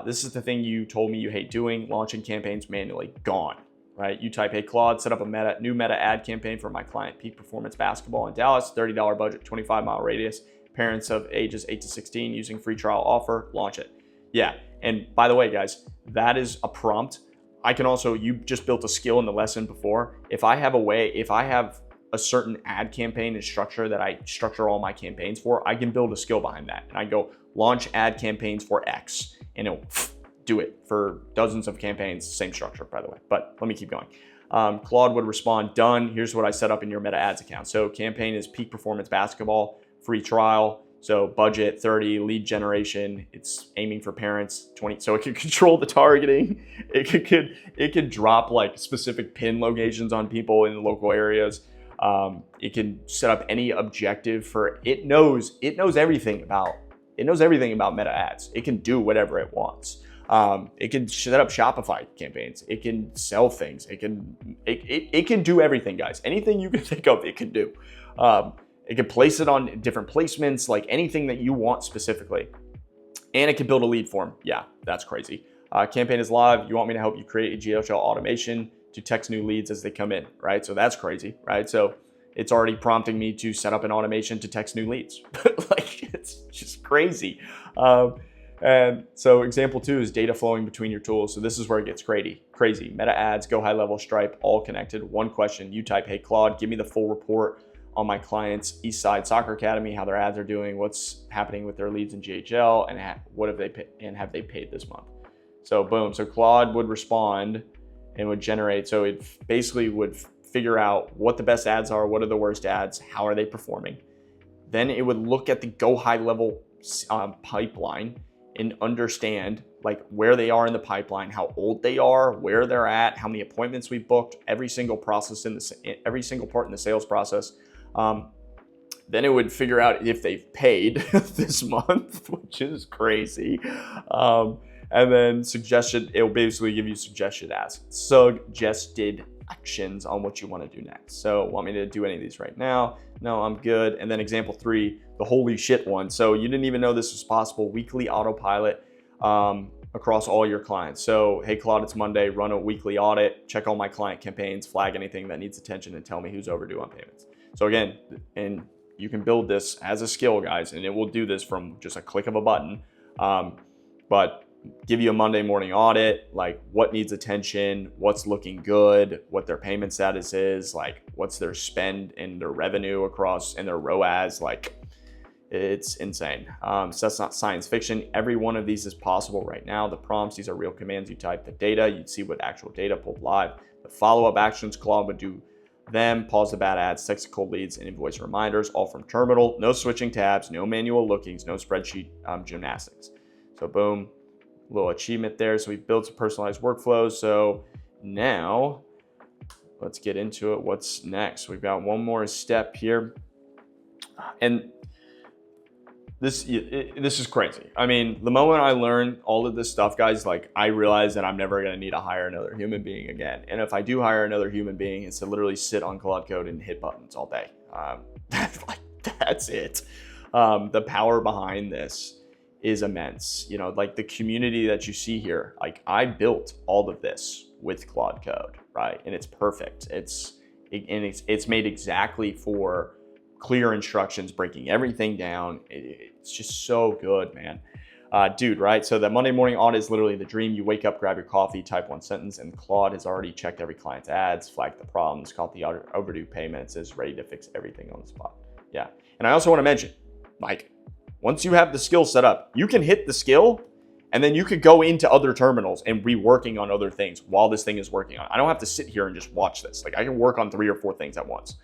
Speaker 1: This is the thing you told me you hate doing, launching campaigns manually. Gone. Right? You type, hey Claude, set up a new Meta ad campaign for my client, Peak Performance Basketball in Dallas, $30 budget, 25-mile radius, parents of ages 8 to 16 using free trial offer, launch it. Yeah, and by the way, guys, that is a prompt. I can also, you just built a skill in the lesson before. If I have a certain ad campaign and structure that I structure all my campaigns for, I can build a skill behind that. And I go, launch ad campaigns for X, and it'll do it for dozens of campaigns, same structure, by the way, but let me keep going. Claude would respond, done. Here's what I set up in your Meta Ads account. So campaign is Peak Performance Basketball, free trial. So budget 30, lead generation, it's aiming for parents 20. So it can control the targeting. It could drop like specific pin locations on people in the local areas. It can set up any objective for, it knows everything about Meta Ads. It can do whatever it wants. It can set up Shopify campaigns. It can sell things. It can do everything, guys. Anything you can think of, it can do. It can place it on different placements, like anything that you want specifically. And it can build a lead form. Yeah, that's crazy. Campaign is live. You want me to help you create a GeoShell automation to text new leads as they come in, right? So that's crazy, right? So it's already prompting me to set up an automation to text new leads. Like, it's just crazy. And so example 2 is data flowing between your tools. So this is where it gets crazy. Meta ads, go high level, Stripe, all connected. One question, you type, hey Claude, give me the full report on my client's East Side Soccer Academy, how their ads are doing, what's happening with their leads in GHL, and what have they paid, and have they paid this month? So boom, so Claude would respond and would generate. So it basically would figure out what the best ads are, what are the worst ads, how are they performing. Then it would look at the go high level pipeline and understand like where they are in the pipeline, how old they are, where they're at, how many appointments we booked, every single process every single part in the sales process. Then it would figure out if they've paid this month, which is crazy. And then it'll basically give you suggested actions on what you want to do next. So want me to do any of these right now? No, I'm good. And then example 3, the holy shit one. So you didn't even know this was possible. Weekly autopilot across all your clients. So, hey Claude, it's Monday, run a weekly audit, check all my client campaigns, flag anything that needs attention, and tell me who's overdue on payments. So again, and you can build this as a skill, guys, and it will do this from just a click of a button. But give you a Monday morning audit, like what needs attention, what's looking good, what their payment status is, like what's their spend and their revenue across and their ROAS, like it's insane. So that's not science fiction. Every one of these is possible right now. The prompts, these are real commands. You type the data, you'd see what actual data pulled live. The follow-up actions, Claude would do them, pause the bad ads, text cold leads, and invoice reminders, all from terminal. No switching tabs, no manual lookings, no spreadsheet gymnastics. So boom, little achievement there. So we've built some personalized workflows. So now let's get into it. What's next? We've got one more step here. And this is crazy. I mean, the moment I learned all of this stuff, guys, like I realized that I'm never going to need to hire another human being again. And if I do hire another human being, it's to literally sit on Claude Code and hit buttons all day. That's it. The power behind this is immense. You know, like the community that you see here, like I built all of this with Claude Code, right? And it's perfect. It's made exactly for clear instructions, breaking everything down. It's just so good, man. Dude, right? So the Monday morning audit is literally the dream. You wake up, grab your coffee, type one sentence, and Claude has already checked every client's ads, flagged the problems, caught the overdue payments, is ready to fix everything on the spot. Yeah. And I also want to mention, like, once you have the skill set up, you can hit the skill and then you could go into other terminals and be working on other things while this thing is working on. I don't have to sit here and just watch this. Like I can work on 3 or 4 things at once.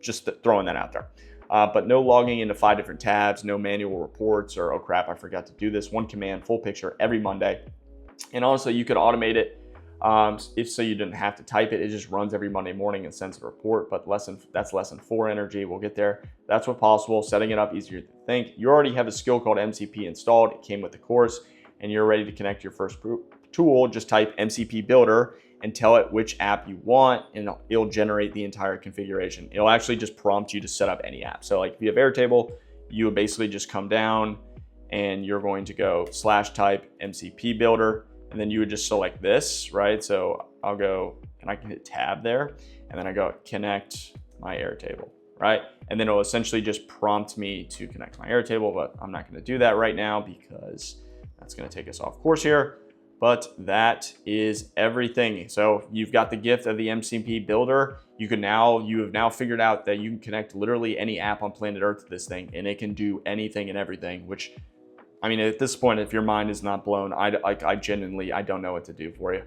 Speaker 1: Just throwing that out there. But no logging into 5 different tabs, no manual reports or, oh crap, I forgot to do this. One command, full picture every Monday. And also you could automate it if so you didn't have to type it. It just runs every Monday morning and sends a report, but that's lesson 4 energy. We'll get there. That's what's possible. Setting it up easier to think. You already have a skill called MCP installed. It came with the course and you're ready to connect your first tool. Just type MCP builder and tell it which app you want and it'll generate the entire configuration. It'll actually just prompt you to set up any app. So like if you have Airtable, you would basically just come down and you're going to go /type MCP builder. And then you would just select this, right? So I'll go and I can hit tab there. And then I go connect my Airtable, right? And then it'll essentially just prompt me to connect my Airtable, but I'm not gonna do that right now because that's gonna take us off course here. But that is everything. So you've got the gift of the MCP builder. You have now figured out that you can connect literally any app on planet Earth to this thing and it can do anything and everything, which I mean, at this point, if your mind is not blown, I genuinely don't know what to do for you.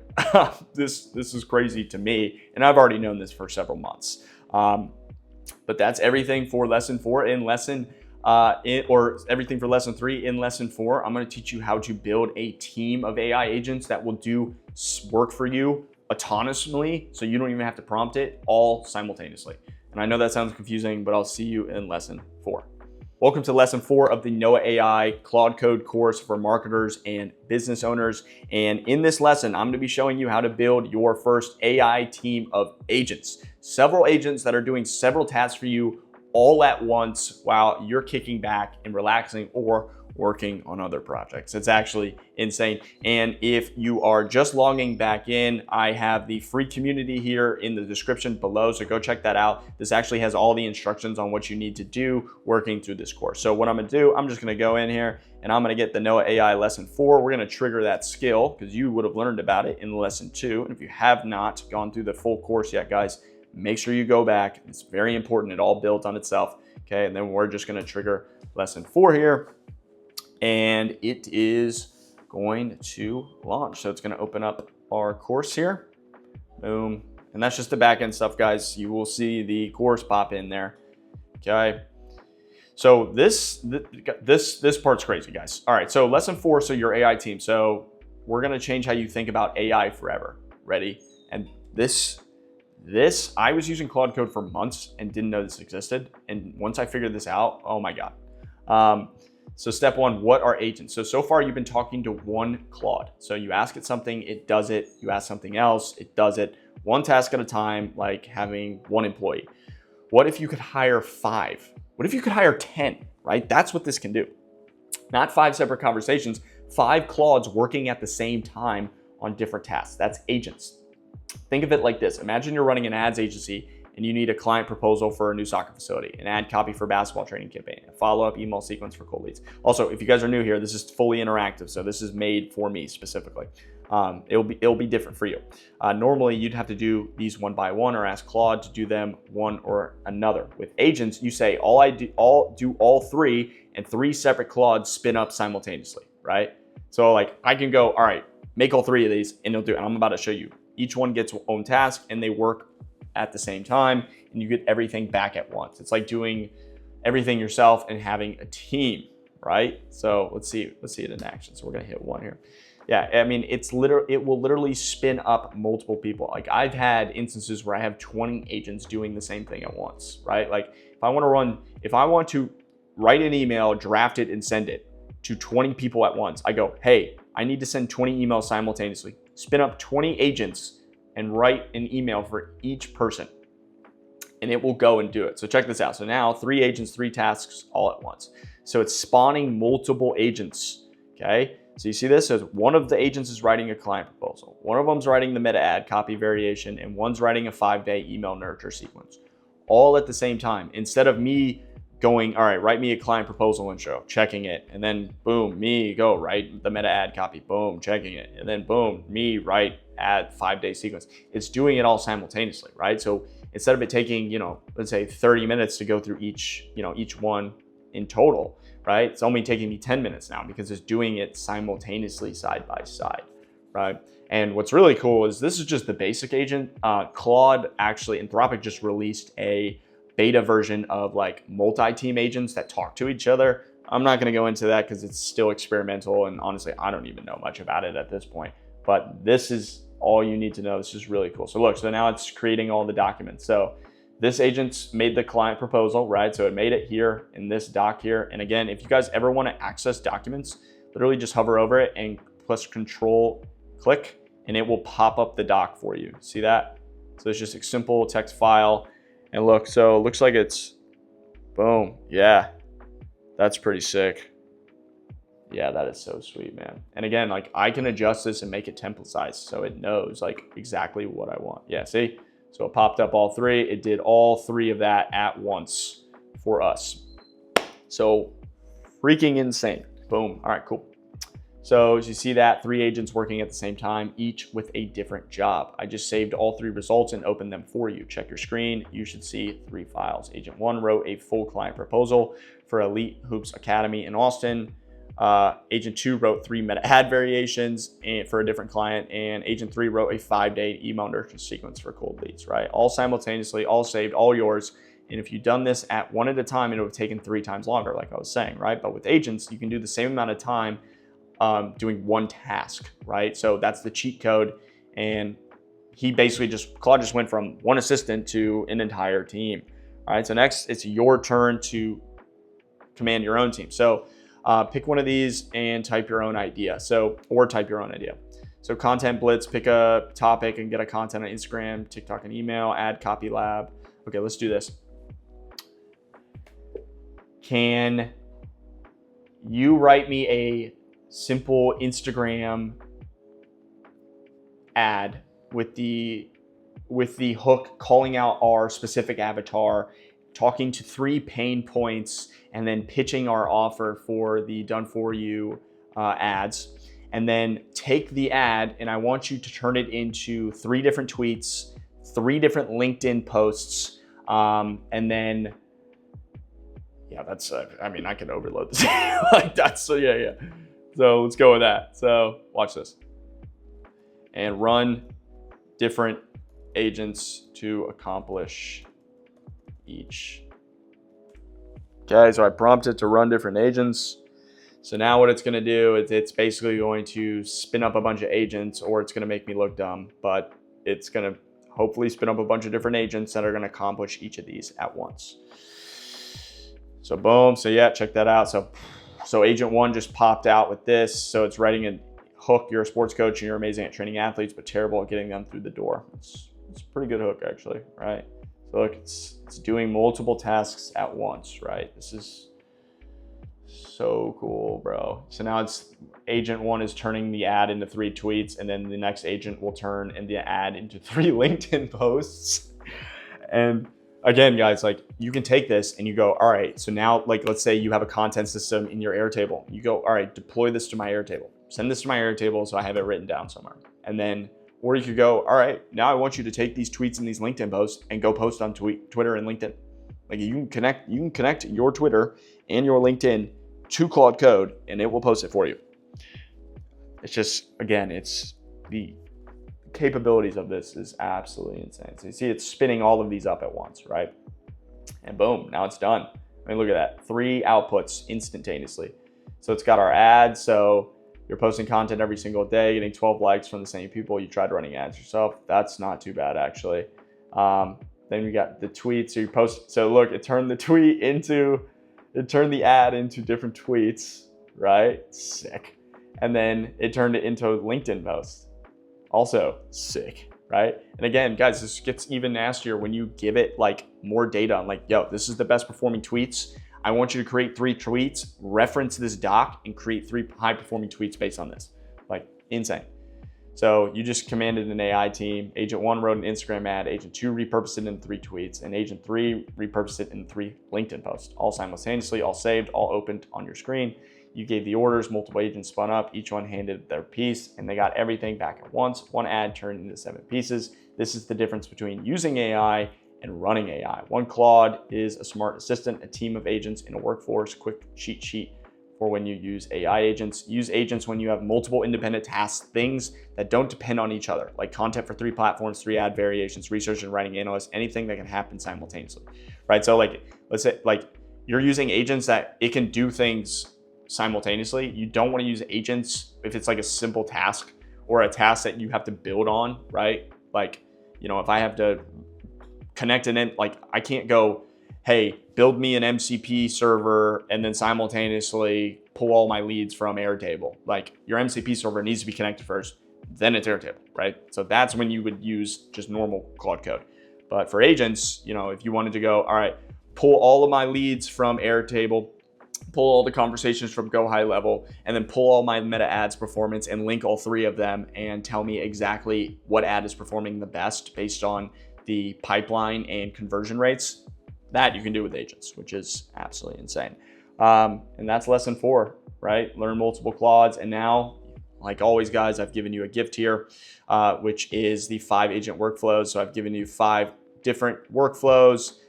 Speaker 1: This is crazy to me, and I've already known this for several months. But that's everything for lesson 4 in everything for lesson 3 in lesson 4. I'm going to teach you how to build a team of AI agents that will do work for you autonomously, so you don't even have to prompt it, all simultaneously. And I know that sounds confusing, but I'll see you in lesson 4. Welcome to lesson 4 of the NoeAI Claude Code course for marketers and business owners. And in this lesson, I'm going to be showing you how to build your first AI team of agents. Several agents that are doing several tasks for you all at once while you're kicking back and relaxing or working on other projects. It's actually insane. And if you are just logging back in, I have the free community here in the description below, so go check that out. This actually has all the instructions on what you need to do working through this course. So what I'm gonna do, I'm just gonna go in here and I'm gonna get the NoeAI lesson 4. We're gonna trigger that skill because you would have learned about it in lesson 2. And if you have not gone through the full course yet, guys, make sure you go back. It's very important. It all builds on itself. Okay, and then we're just gonna trigger lesson 4 here, and it is going to launch. So it's gonna open up our course here, boom. And that's just the backend stuff, guys. You will see the course pop in there, okay? So this part's crazy, guys. All right, so lesson 4, so your AI team. So we're gonna change how you think about AI forever. Ready? And this, I was using Claude Code for months and didn't know this existed. And once I figured this out, oh my God. So step 1, what are agents? So far you've been talking to one Claude. So you ask it something, it does it. You ask something else, it does it. One task at a time, like having one employee. What if you could hire 5? What if you could hire 10, right? That's what this can do. Not 5 separate conversations, 5 Claudes working at the same time on different tasks. That's agents. Think of it like this. Imagine you're running an ads agency and you need a client proposal for a new soccer facility, an ad copy for basketball training campaign, a follow-up email sequence for cold leads. Also, if you guys are new here, this is fully interactive. So this is made for me specifically. It'll be different for you. Normally you'd have to do these one by one or ask Claude to do them one or another. With agents, you say do all 3 and 3 separate Claudes spin up simultaneously, right? So like I can go, all right, make all 3 of these and it'll do it. And I'm about to show you. Each one gets its own task and they work at the same time and you get everything back at once. It's like doing everything yourself and having a team, right? So let's see it in action. So we're gonna hit 1 here. Yeah, I mean, it will literally spin up multiple people. Like I've had instances where I have 20 agents doing the same thing at once, right? Like if I want to write an email, draft it and send it to 20 people at once, I go, hey, I need to send 20 emails simultaneously. Spin up 20 agents and write an email for each person and it will go and do it. So check this out. So now 3 agents, 3 tasks all at once. So it's spawning multiple agents, okay? So you see this as one of the agents is writing a client proposal. One of them's writing the meta ad copy variation and one's writing a 5-day email nurture sequence all at the same time. Instead of me going, all right, write me a client proposal intro, checking it. And then boom, me go write the meta ad copy, boom, checking it. And then boom, me write ad 5-day sequence. It's doing it all simultaneously, right? So instead of it taking, let's say 30 minutes to go through each one in total, right? It's only taking me 10 minutes now because it's doing it simultaneously side by side, right? And what's really cool is this is just the basic agent. Claude actually, Anthropic just released a beta version of like multi-team agents that talk to each other. I'm not gonna go into that because it's still experimental and honestly, I don't even know much about it at this point, but this is all you need to know. This is really cool. So look, so now it's creating all the documents. So this agent's made the client proposal, right? So it made it here in this doc here. And again, if you guys ever wanna access documents, literally just hover over it and plus control click and it will pop up the doc for you. See that? So it's just a simple text file. And look, so it looks like it's, boom, yeah, that's pretty sick. Yeah, that is so sweet, man. And again, like I can adjust this and make it template size so it knows like exactly what I want. Yeah, see? So it popped up all 3. It did all 3 of that at once for us. So freaking insane. Boom, all right, cool. So as you see that, 3 agents working at the same time, each with a different job. I just saved all 3 results and opened them for you. Check your screen. You should see 3 files. Agent 1 wrote a full client proposal for Elite Hoops Academy in Austin. Agent 2 wrote 3 meta ad variations for a different client. And Agent 3 wrote a 5-day email nurture sequence for cold leads, right? All simultaneously, all saved, all yours. And if you've done this at one at a time, it would have taken 3 times longer, like I was saying, right? But with agents, you can do the same amount of time doing one task, right? So that's the cheat code. And he basically Claude just went from one assistant to an entire team. All right, so next it's your turn to command your own team. So pick one of these and type your own idea. Or type your own idea. So content blitz, pick a topic and get a content on Instagram, TikTok and email, add copy lab. Okay, let's do this. Can you write me a simple Instagram ad with the hook calling out our specific avatar, talking to 3 pain points, and then pitching our offer for the done for you ads. And then take the ad, and I want you to turn it into 3 different tweets, 3 different LinkedIn posts, and then, yeah, that's, I mean, I can overload this. Like that's, so yeah. So let's go with that. So watch this. And run different agents to accomplish each. Okay, so I prompted to run different agents. So now what it's gonna do is it's basically going to spin up a bunch of agents, or it's gonna make me look dumb, but it's gonna hopefully spin up a bunch of different agents that are gonna accomplish each of these at once. So boom, so yeah, check that out. So agent 1 just popped out with this. So it's writing a hook, you're a sports coach and you're amazing at training athletes, but terrible at getting them through the door. It's a pretty good hook actually, right? So look, it's doing multiple tasks at once, right? This is so cool, bro. So now it's agent 1 is turning the ad into 3 tweets, and then the next agent will turn in the ad into 3 LinkedIn posts. And again, guys, like you can take this and you go, all right, so now like let's say you have a content system in your Airtable. You go, all right, deploy this to my Airtable. Send this to my Airtable so I have it written down somewhere. And then, or you could go, all right, now I want you to take these tweets and these LinkedIn posts and go post on Twitter and LinkedIn. Like you can connect your Twitter and your LinkedIn to Claude Code and it will post it for you. It's just, again, it's the capabilities of this is absolutely insane. So you see it's spinning all of these up at once, right? And boom, now it's done. I mean, look at that, 3 outputs instantaneously. So it's got our ads. So you're posting content every single day, getting 12 likes from the same people. You tried running ads yourself. That's not too bad, actually. Then we got the tweets. So you post. So look, it turned the ad into different tweets, right? Sick. And then it turned it into a LinkedIn post. Also sick, right? And again, guys, this gets even nastier when you give it like more data on like, yo, this is the best performing tweets. I want you to create 3 tweets, reference this doc, and create 3 high-performing tweets based on this. Like, insane. So you just commanded an AI team. Agent 1 wrote an Instagram ad. Agent 2 repurposed it in 3 tweets. And Agent 3 repurposed it in 3 LinkedIn posts, all simultaneously, all saved, all opened on your screen. You gave the orders, multiple agents spun up, each one handed their piece, and they got everything back at once. 1 ad turned into 7 pieces. This is the difference between using AI and running AI. 1 Claude is a smart assistant, a team of agents in a workforce, quick cheat sheet for when you use AI agents. Use agents when you have multiple independent tasks, things that don't depend on each other, like content for 3 platforms, 3 ad variations, research and writing analysts, anything that can happen simultaneously, right? So like, let's say like you're using agents that it can do things simultaneously. You don't want to use agents if it's like a simple task or a task that you have to build on, right? Like, you know, if I have to connect an, like I can't go, hey, build me an MCP server and then simultaneously pull all my leads from Airtable. Like your MCP server needs to be connected first, then it's Airtable, right? So that's when you would use just normal Claude Code. But for agents, you know, if you wanted to go, all right, pull all of my leads from Airtable, pull all the conversations from Go High Level, and then pull all my meta ads performance and link all 3 of them and tell me exactly what ad is performing the best based on the pipeline and conversion rates. That you can do with agents, which is absolutely insane. And that's lesson 4, right? Learn multiple Claudes. And now, like always, guys, I've given you a gift here, which is the 5 agent workflows. So I've given you 5 different workflows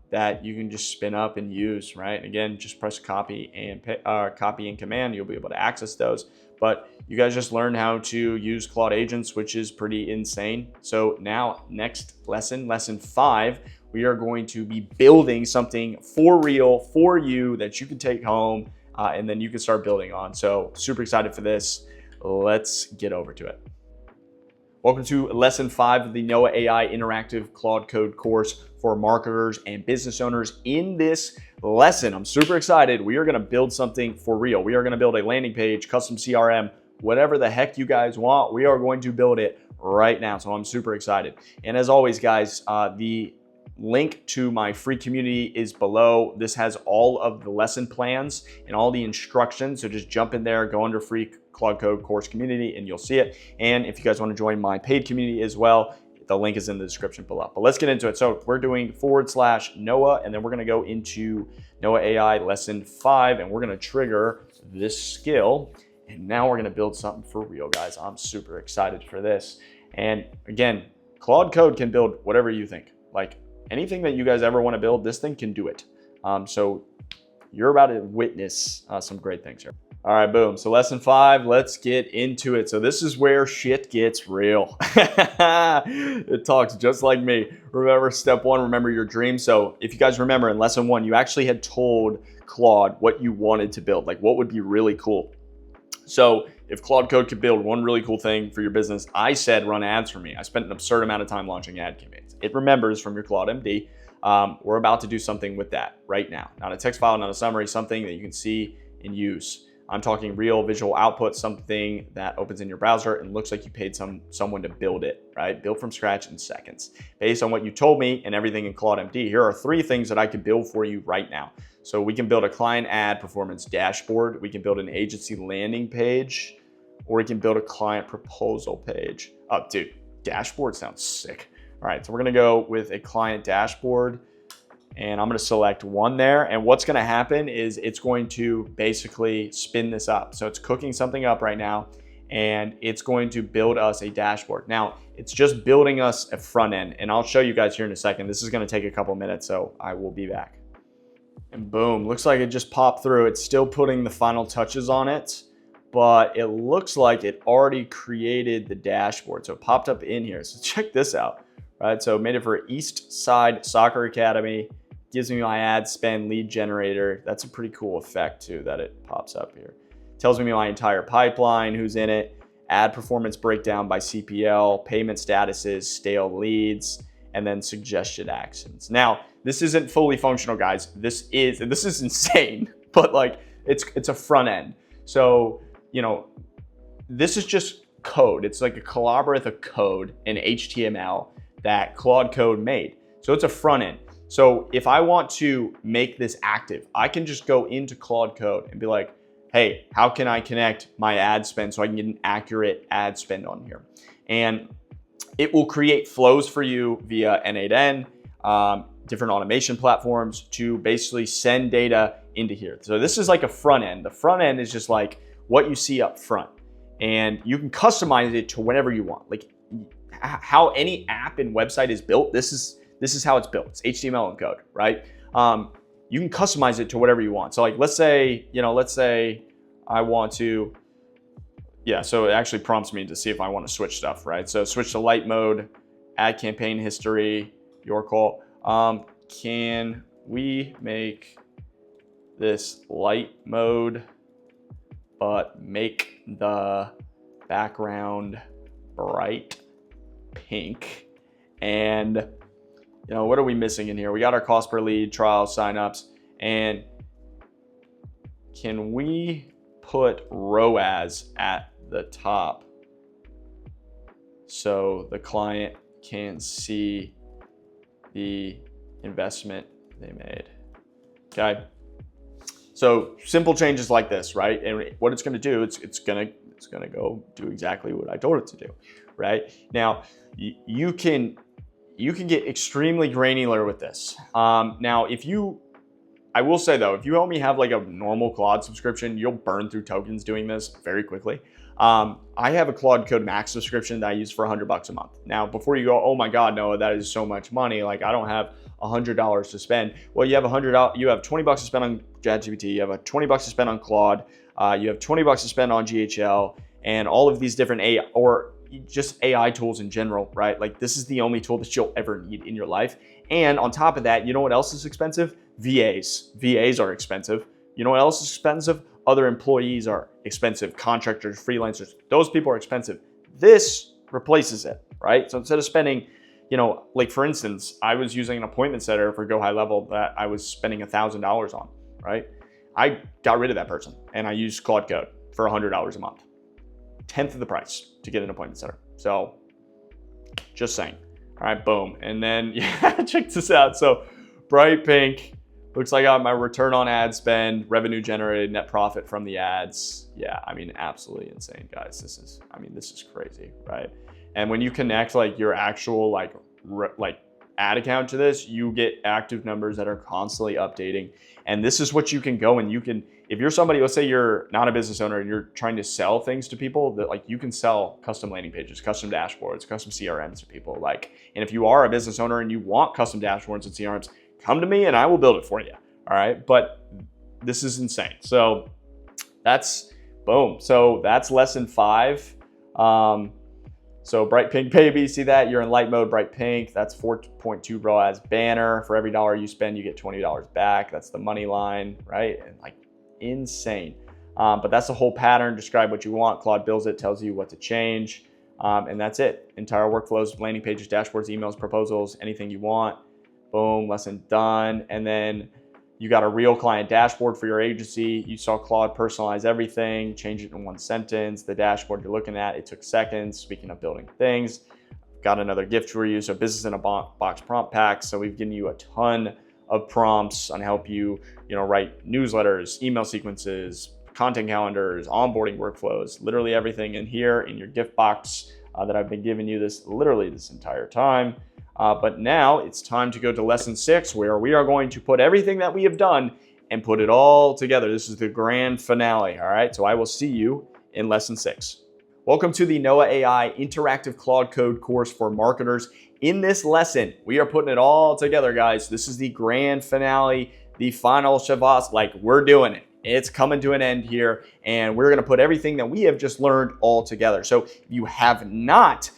Speaker 1: that you can just spin up and use, right? And again, just press copy and command. You'll be able to access those. But you guys just learned how to use Claude agents, which is pretty insane. So now, next lesson, lesson 5, we are going to be building something for real for you that you can take home and then you can start building on. So super excited for this. Let's get over to it. Welcome to lesson 5 of the NoeAI interactive Claude Code course for marketers and business owners. In this lesson, I'm super excited. We are going to build something for real. We are going to build a landing page, custom CRM, whatever the heck you guys want. We are going to build it right now. So I'm super excited. And as always, guys, the link to my free community is below. This has all of the lesson plans and all the instructions. So just jump in there, go under free Claude Code course community, and you'll see it. And if you guys want to join my paid community as well, the link is in the description below. But let's get into it. So we're doing /Noah, and then we're going to go into NoeAI lesson 5, and we're going to trigger this skill. And now we're going to build something for real, guys. I'm super excited for this. And again, Claude Code can build whatever you think. Like anything that you guys ever want to build, this thing can do it. So you're about to witness some great things here. All right, boom. So lesson 5, let's get into it. So this is where shit gets real. It talks just like me. Remember step 1, remember your dream. So if you guys remember in lesson 1, you actually had told Claude what you wanted to build, like what would be really cool. So if Claude Code could build one really cool thing for your business, I said run ads for me. I spent an absurd amount of time launching ad campaigns. It remembers from your Claude MD. We're about to do something with that right now. Not a text file, not a summary, something that you can see and use. I'm talking real visual output, something that opens in your browser and looks like you paid someone to build it, right? Built from scratch in seconds. Based on what you told me and everything in Claude MD, here are 3 things that I could build for you right now. So we can build a client ad performance dashboard. We can build an agency landing page, or we can build a client proposal page. Oh, dude, dashboard sounds sick. All right, so we're gonna go with a client dashboard, and I'm gonna select one there. And what's gonna happen is it's going to basically spin this up. So it's cooking something up right now, and it's going to build us a dashboard. Now, it's just building us a front end, and I'll show you guys here in a second. This is gonna take a couple minutes, so I will be back. And boom, looks like it just popped through. It's still putting the final touches on it, but it looks like it already created the dashboard. So it popped up in here. So check this out, right? So made it for East Side Soccer Academy. Gives me my ad spend lead generator. That's a pretty cool effect too, that it pops up here. Tells me my entire pipeline, who's in it, ad performance breakdown by CPL, payment statuses, stale leads, and then suggested actions. Now, this isn't fully functional, guys. This is insane, but like it's a front end. So, you know, this is just code. It's like a collaborative of code in HTML that Claude Code made. So it's a front end. So if I want to make this active, I can just go into Claude Code and be like, hey, how can I connect my ad spend so I can get an accurate ad spend on here? And it will create flows for you via N8N, different automation platforms to basically send data into here. So this is like a front end. The front end is just like what you see up front, and you can customize it to whatever you want. Like how any app and website is built, this is how it's built. It's HTML and code, right? You can customize it to whatever you want. So like, let's say I want to, yeah, so it actually prompts me to see if I want to switch stuff, right? So switch to light mode, add campaign history, your call. Can we make this light mode, but make the background bright pink? And you know, what are we missing in here? We got our cost per lead, trial, signups, and can we put ROAS at the top so the client can see the investment they made? Okay. So simple changes like this, right? And what it's going to do, it's going to go do exactly what I told it to do, right? Now, you can get extremely granular with this. Now, I will say though, if you only have like a normal Claude subscription, you'll burn through tokens doing this very quickly. I have a Claude Code Max subscription that I use for $100 a month. Now, before you go, oh my God, Noah, that is so much money. Like I don't have $100 to spend. Well, you have you have $20 to spend on ChatGPT. You have $20 to spend on Claude. You have $20 to spend on GHL and all of these different AI or just AI tools in general, right? Like this is the only tool that you'll ever need in your life. And on top of that, you know what else is expensive? VAs. VAs are expensive. You know what else is expensive? Other employees are expensive. Contractors, freelancers, those people are expensive. This replaces it, right? So instead of spending, you know, like for instance, I was using an appointment setter for Go High Level that I was spending $1,000 on, right? I got rid of that person and I used Claude Code for $100 a month. 1/10 of the price to get an appointment setter. So just saying. All right, boom. And then, yeah, check this out. So bright pink, looks like I got my return on ad spend, revenue generated, net profit from the ads. Yeah, I mean, absolutely insane, guys. This is crazy, right? And when you connect like your actual like ad account to this, you get active numbers that are constantly updating. And this is what you can go and you can, if you're somebody, let's say you're not a business owner and you're trying to sell things to people, that like you can sell custom landing pages, custom dashboards, custom CRMs to people. Like, and if you are a business owner and you want custom dashboards and CRMs, come to me and I will build it for you. All right. But this is insane. So that's boom. So that's lesson 5. So bright pink baby, see that? You're in light mode, bright pink. That's 4.2 ROAS banner. For every dollar you spend, you get $20 back. That's the money line, right? And like insane. But that's the whole pattern. Describe what you want. Claude builds it, tells you what to change. And that's it. Entire workflows, landing pages, dashboards, emails, proposals, anything you want. Boom, lesson done. And then you got a real client dashboard for your agency. You saw Claude personalize everything, change it in 1 sentence. The dashboard you're looking at, it took seconds. Speaking of building things, got another gift for you. So business in a box prompt pack. So we've given you a ton of prompts on help you, write newsletters, email sequences, content calendars, onboarding workflows, literally everything in here in your gift box that I've been giving you this entire time. But now it's time to go to lesson 6, where we are going to put everything that we have done and put it all together. This is the grand finale, all right? So I will see you in lesson 6. Welcome to the NoeAI interactive Claude Code course for marketers. In this lesson, we are putting it all together, guys. This is the grand finale, the final Shavas, like we're doing it. It's coming to an end here, and we're gonna put everything that we have just learned all together. So if you have not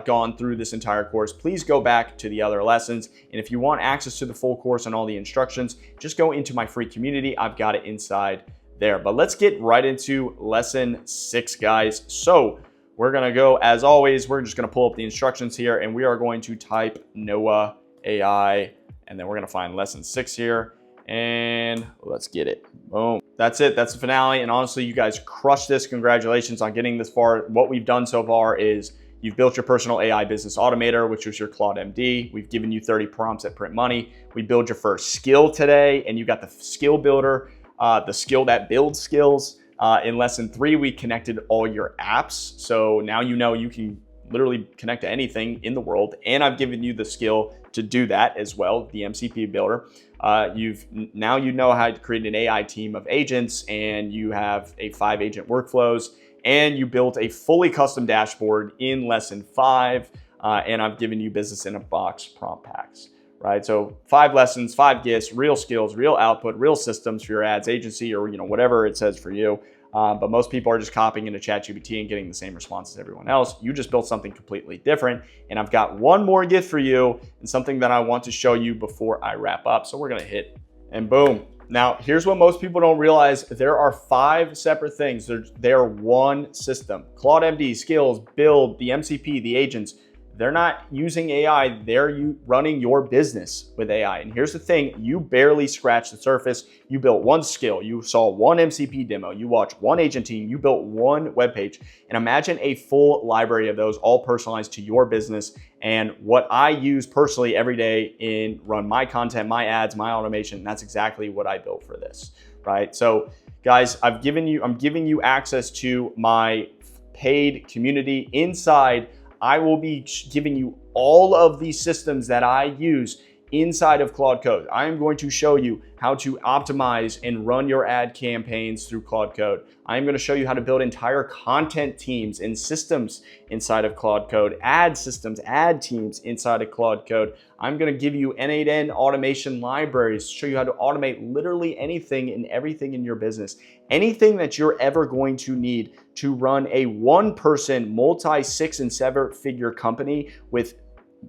Speaker 1: gone through this entire course, please go back to the other lessons. And if you want access to the full course and all the instructions, just go into my free community. I've got it inside there. But let's get right into lesson 6, guys. So we're gonna go, as always, we're just gonna pull up the instructions here and we are going to type NoeAI, and then we're gonna find lesson 6 here, and let's get it. Boom. That's it. That's the finale. And honestly, you guys crushed this. Congratulations on getting this far. What we've done so far is you've built your personal AI business automator, which was your Claude MD. We've given you 30 prompts that print money. We build your first skill today, and you got the skill builder, the skill that builds skills. In lesson 3, we connected all your apps. So now you can literally connect to anything in the world. And I've given you the skill to do that as well, the MCP builder. Now you know how to create an AI team of agents, and you have a 5-agent workflows. And you built a fully custom dashboard in lesson 5, and I've given you business in a box prompt packs, right? So 5 lessons, 5 gifts, real skills, real output, real systems for your ads agency, or whatever it says for you. But most people are just copying into ChatGPT and getting the same response as everyone else. You just built something completely different. And I've got one more gift for you and something that I want to show you before I wrap up. So we're gonna hit, and boom. Now, here's what most people don't realize. There are 5 separate things. They're one system. Claude MD, skills, build, the MCP, the agents. They're not using AI, they're running your business with AI. And here's the thing, you barely scratched the surface. You built one skill, you saw one MCP demo, you watched one agent team, you built one web page. And imagine a full library of those all personalized to your business. And what I use personally every day in run my content, my ads, my automation, that's exactly what I built for this, right? So guys, I'm giving you access to my paid community. Inside, I will be giving you all of these systems that I use inside of Claude Code. I am going to show you how to optimize and run your ad campaigns through Claude Code. I am going to show you how to build entire content teams and systems inside of Claude Code, ad systems, ad teams inside of Claude Code. I'm going to give you N8N automation libraries to show you how to automate literally anything and everything in your business. Anything that you're ever going to need to run a one-person, multi-6 and 7-figure company with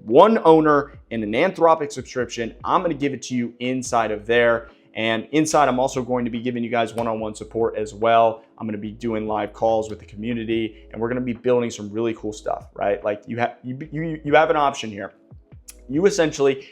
Speaker 1: one owner and an Anthropic subscription, I'm going to give it to you inside of there. And inside, I'm also going to be giving you guys one-on-one support as well. I'm going to be doing live calls with the community, and we're going to be building some really cool stuff, right? Like you have an option here. You essentially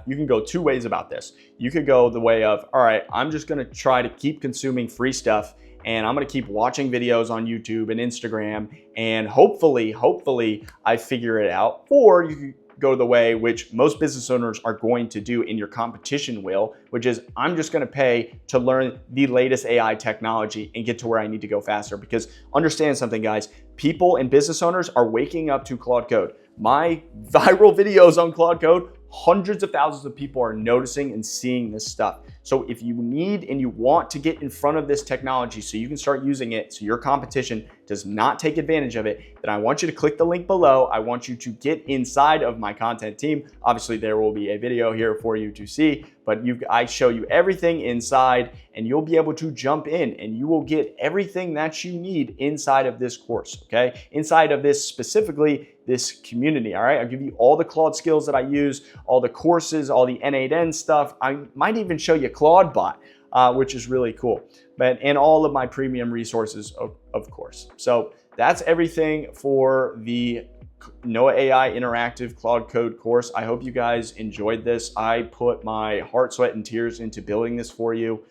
Speaker 1: you can go 2 ways about this. You could go the way of, all right, I'm just going to try to keep consuming free stuff, and I'm going to keep watching videos on YouTube and Instagram, and hopefully I figure it out. Or you could go the way which most business owners are going to do and your competition will, which is I'm just going to pay to learn the latest AI technology and get to where I need to go faster. Because understand something, guys, people and business owners are waking up to Claude Code. My viral videos on Claude Code, hundreds of thousands of people are noticing and seeing this stuff. So if you need and you want to get in front of this technology so you can start using it so your competition does not take advantage of it, then I want you to click the link below. I want you to get inside of my content team. Obviously, there will be a video here for you to see, but I show you everything inside and you'll be able to jump in and you will get everything that you need inside of this course, okay? Inside of this, specifically this community, all right? I'll give you all the Claude skills that I use, all the courses, all the N8N stuff. I might even show you Claude Bot, which is really cool. And all of my premium resources, of course. So that's everything for the NoeAI Interactive Claude Code course. I hope you guys enjoyed this. I put my heart, sweat, and tears into building this for you.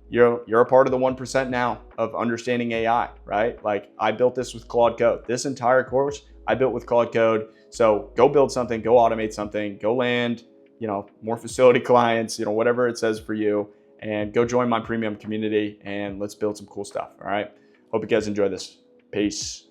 Speaker 1: You're a part of the 1% now of understanding AI, right? Like I built this with Claude Code. This entire course I built with Claude Code. So go build something, go automate something, go land, more facility clients, whatever it says for you, and go join my premium community and let's build some cool stuff. All right. Hope you guys enjoy this. Peace.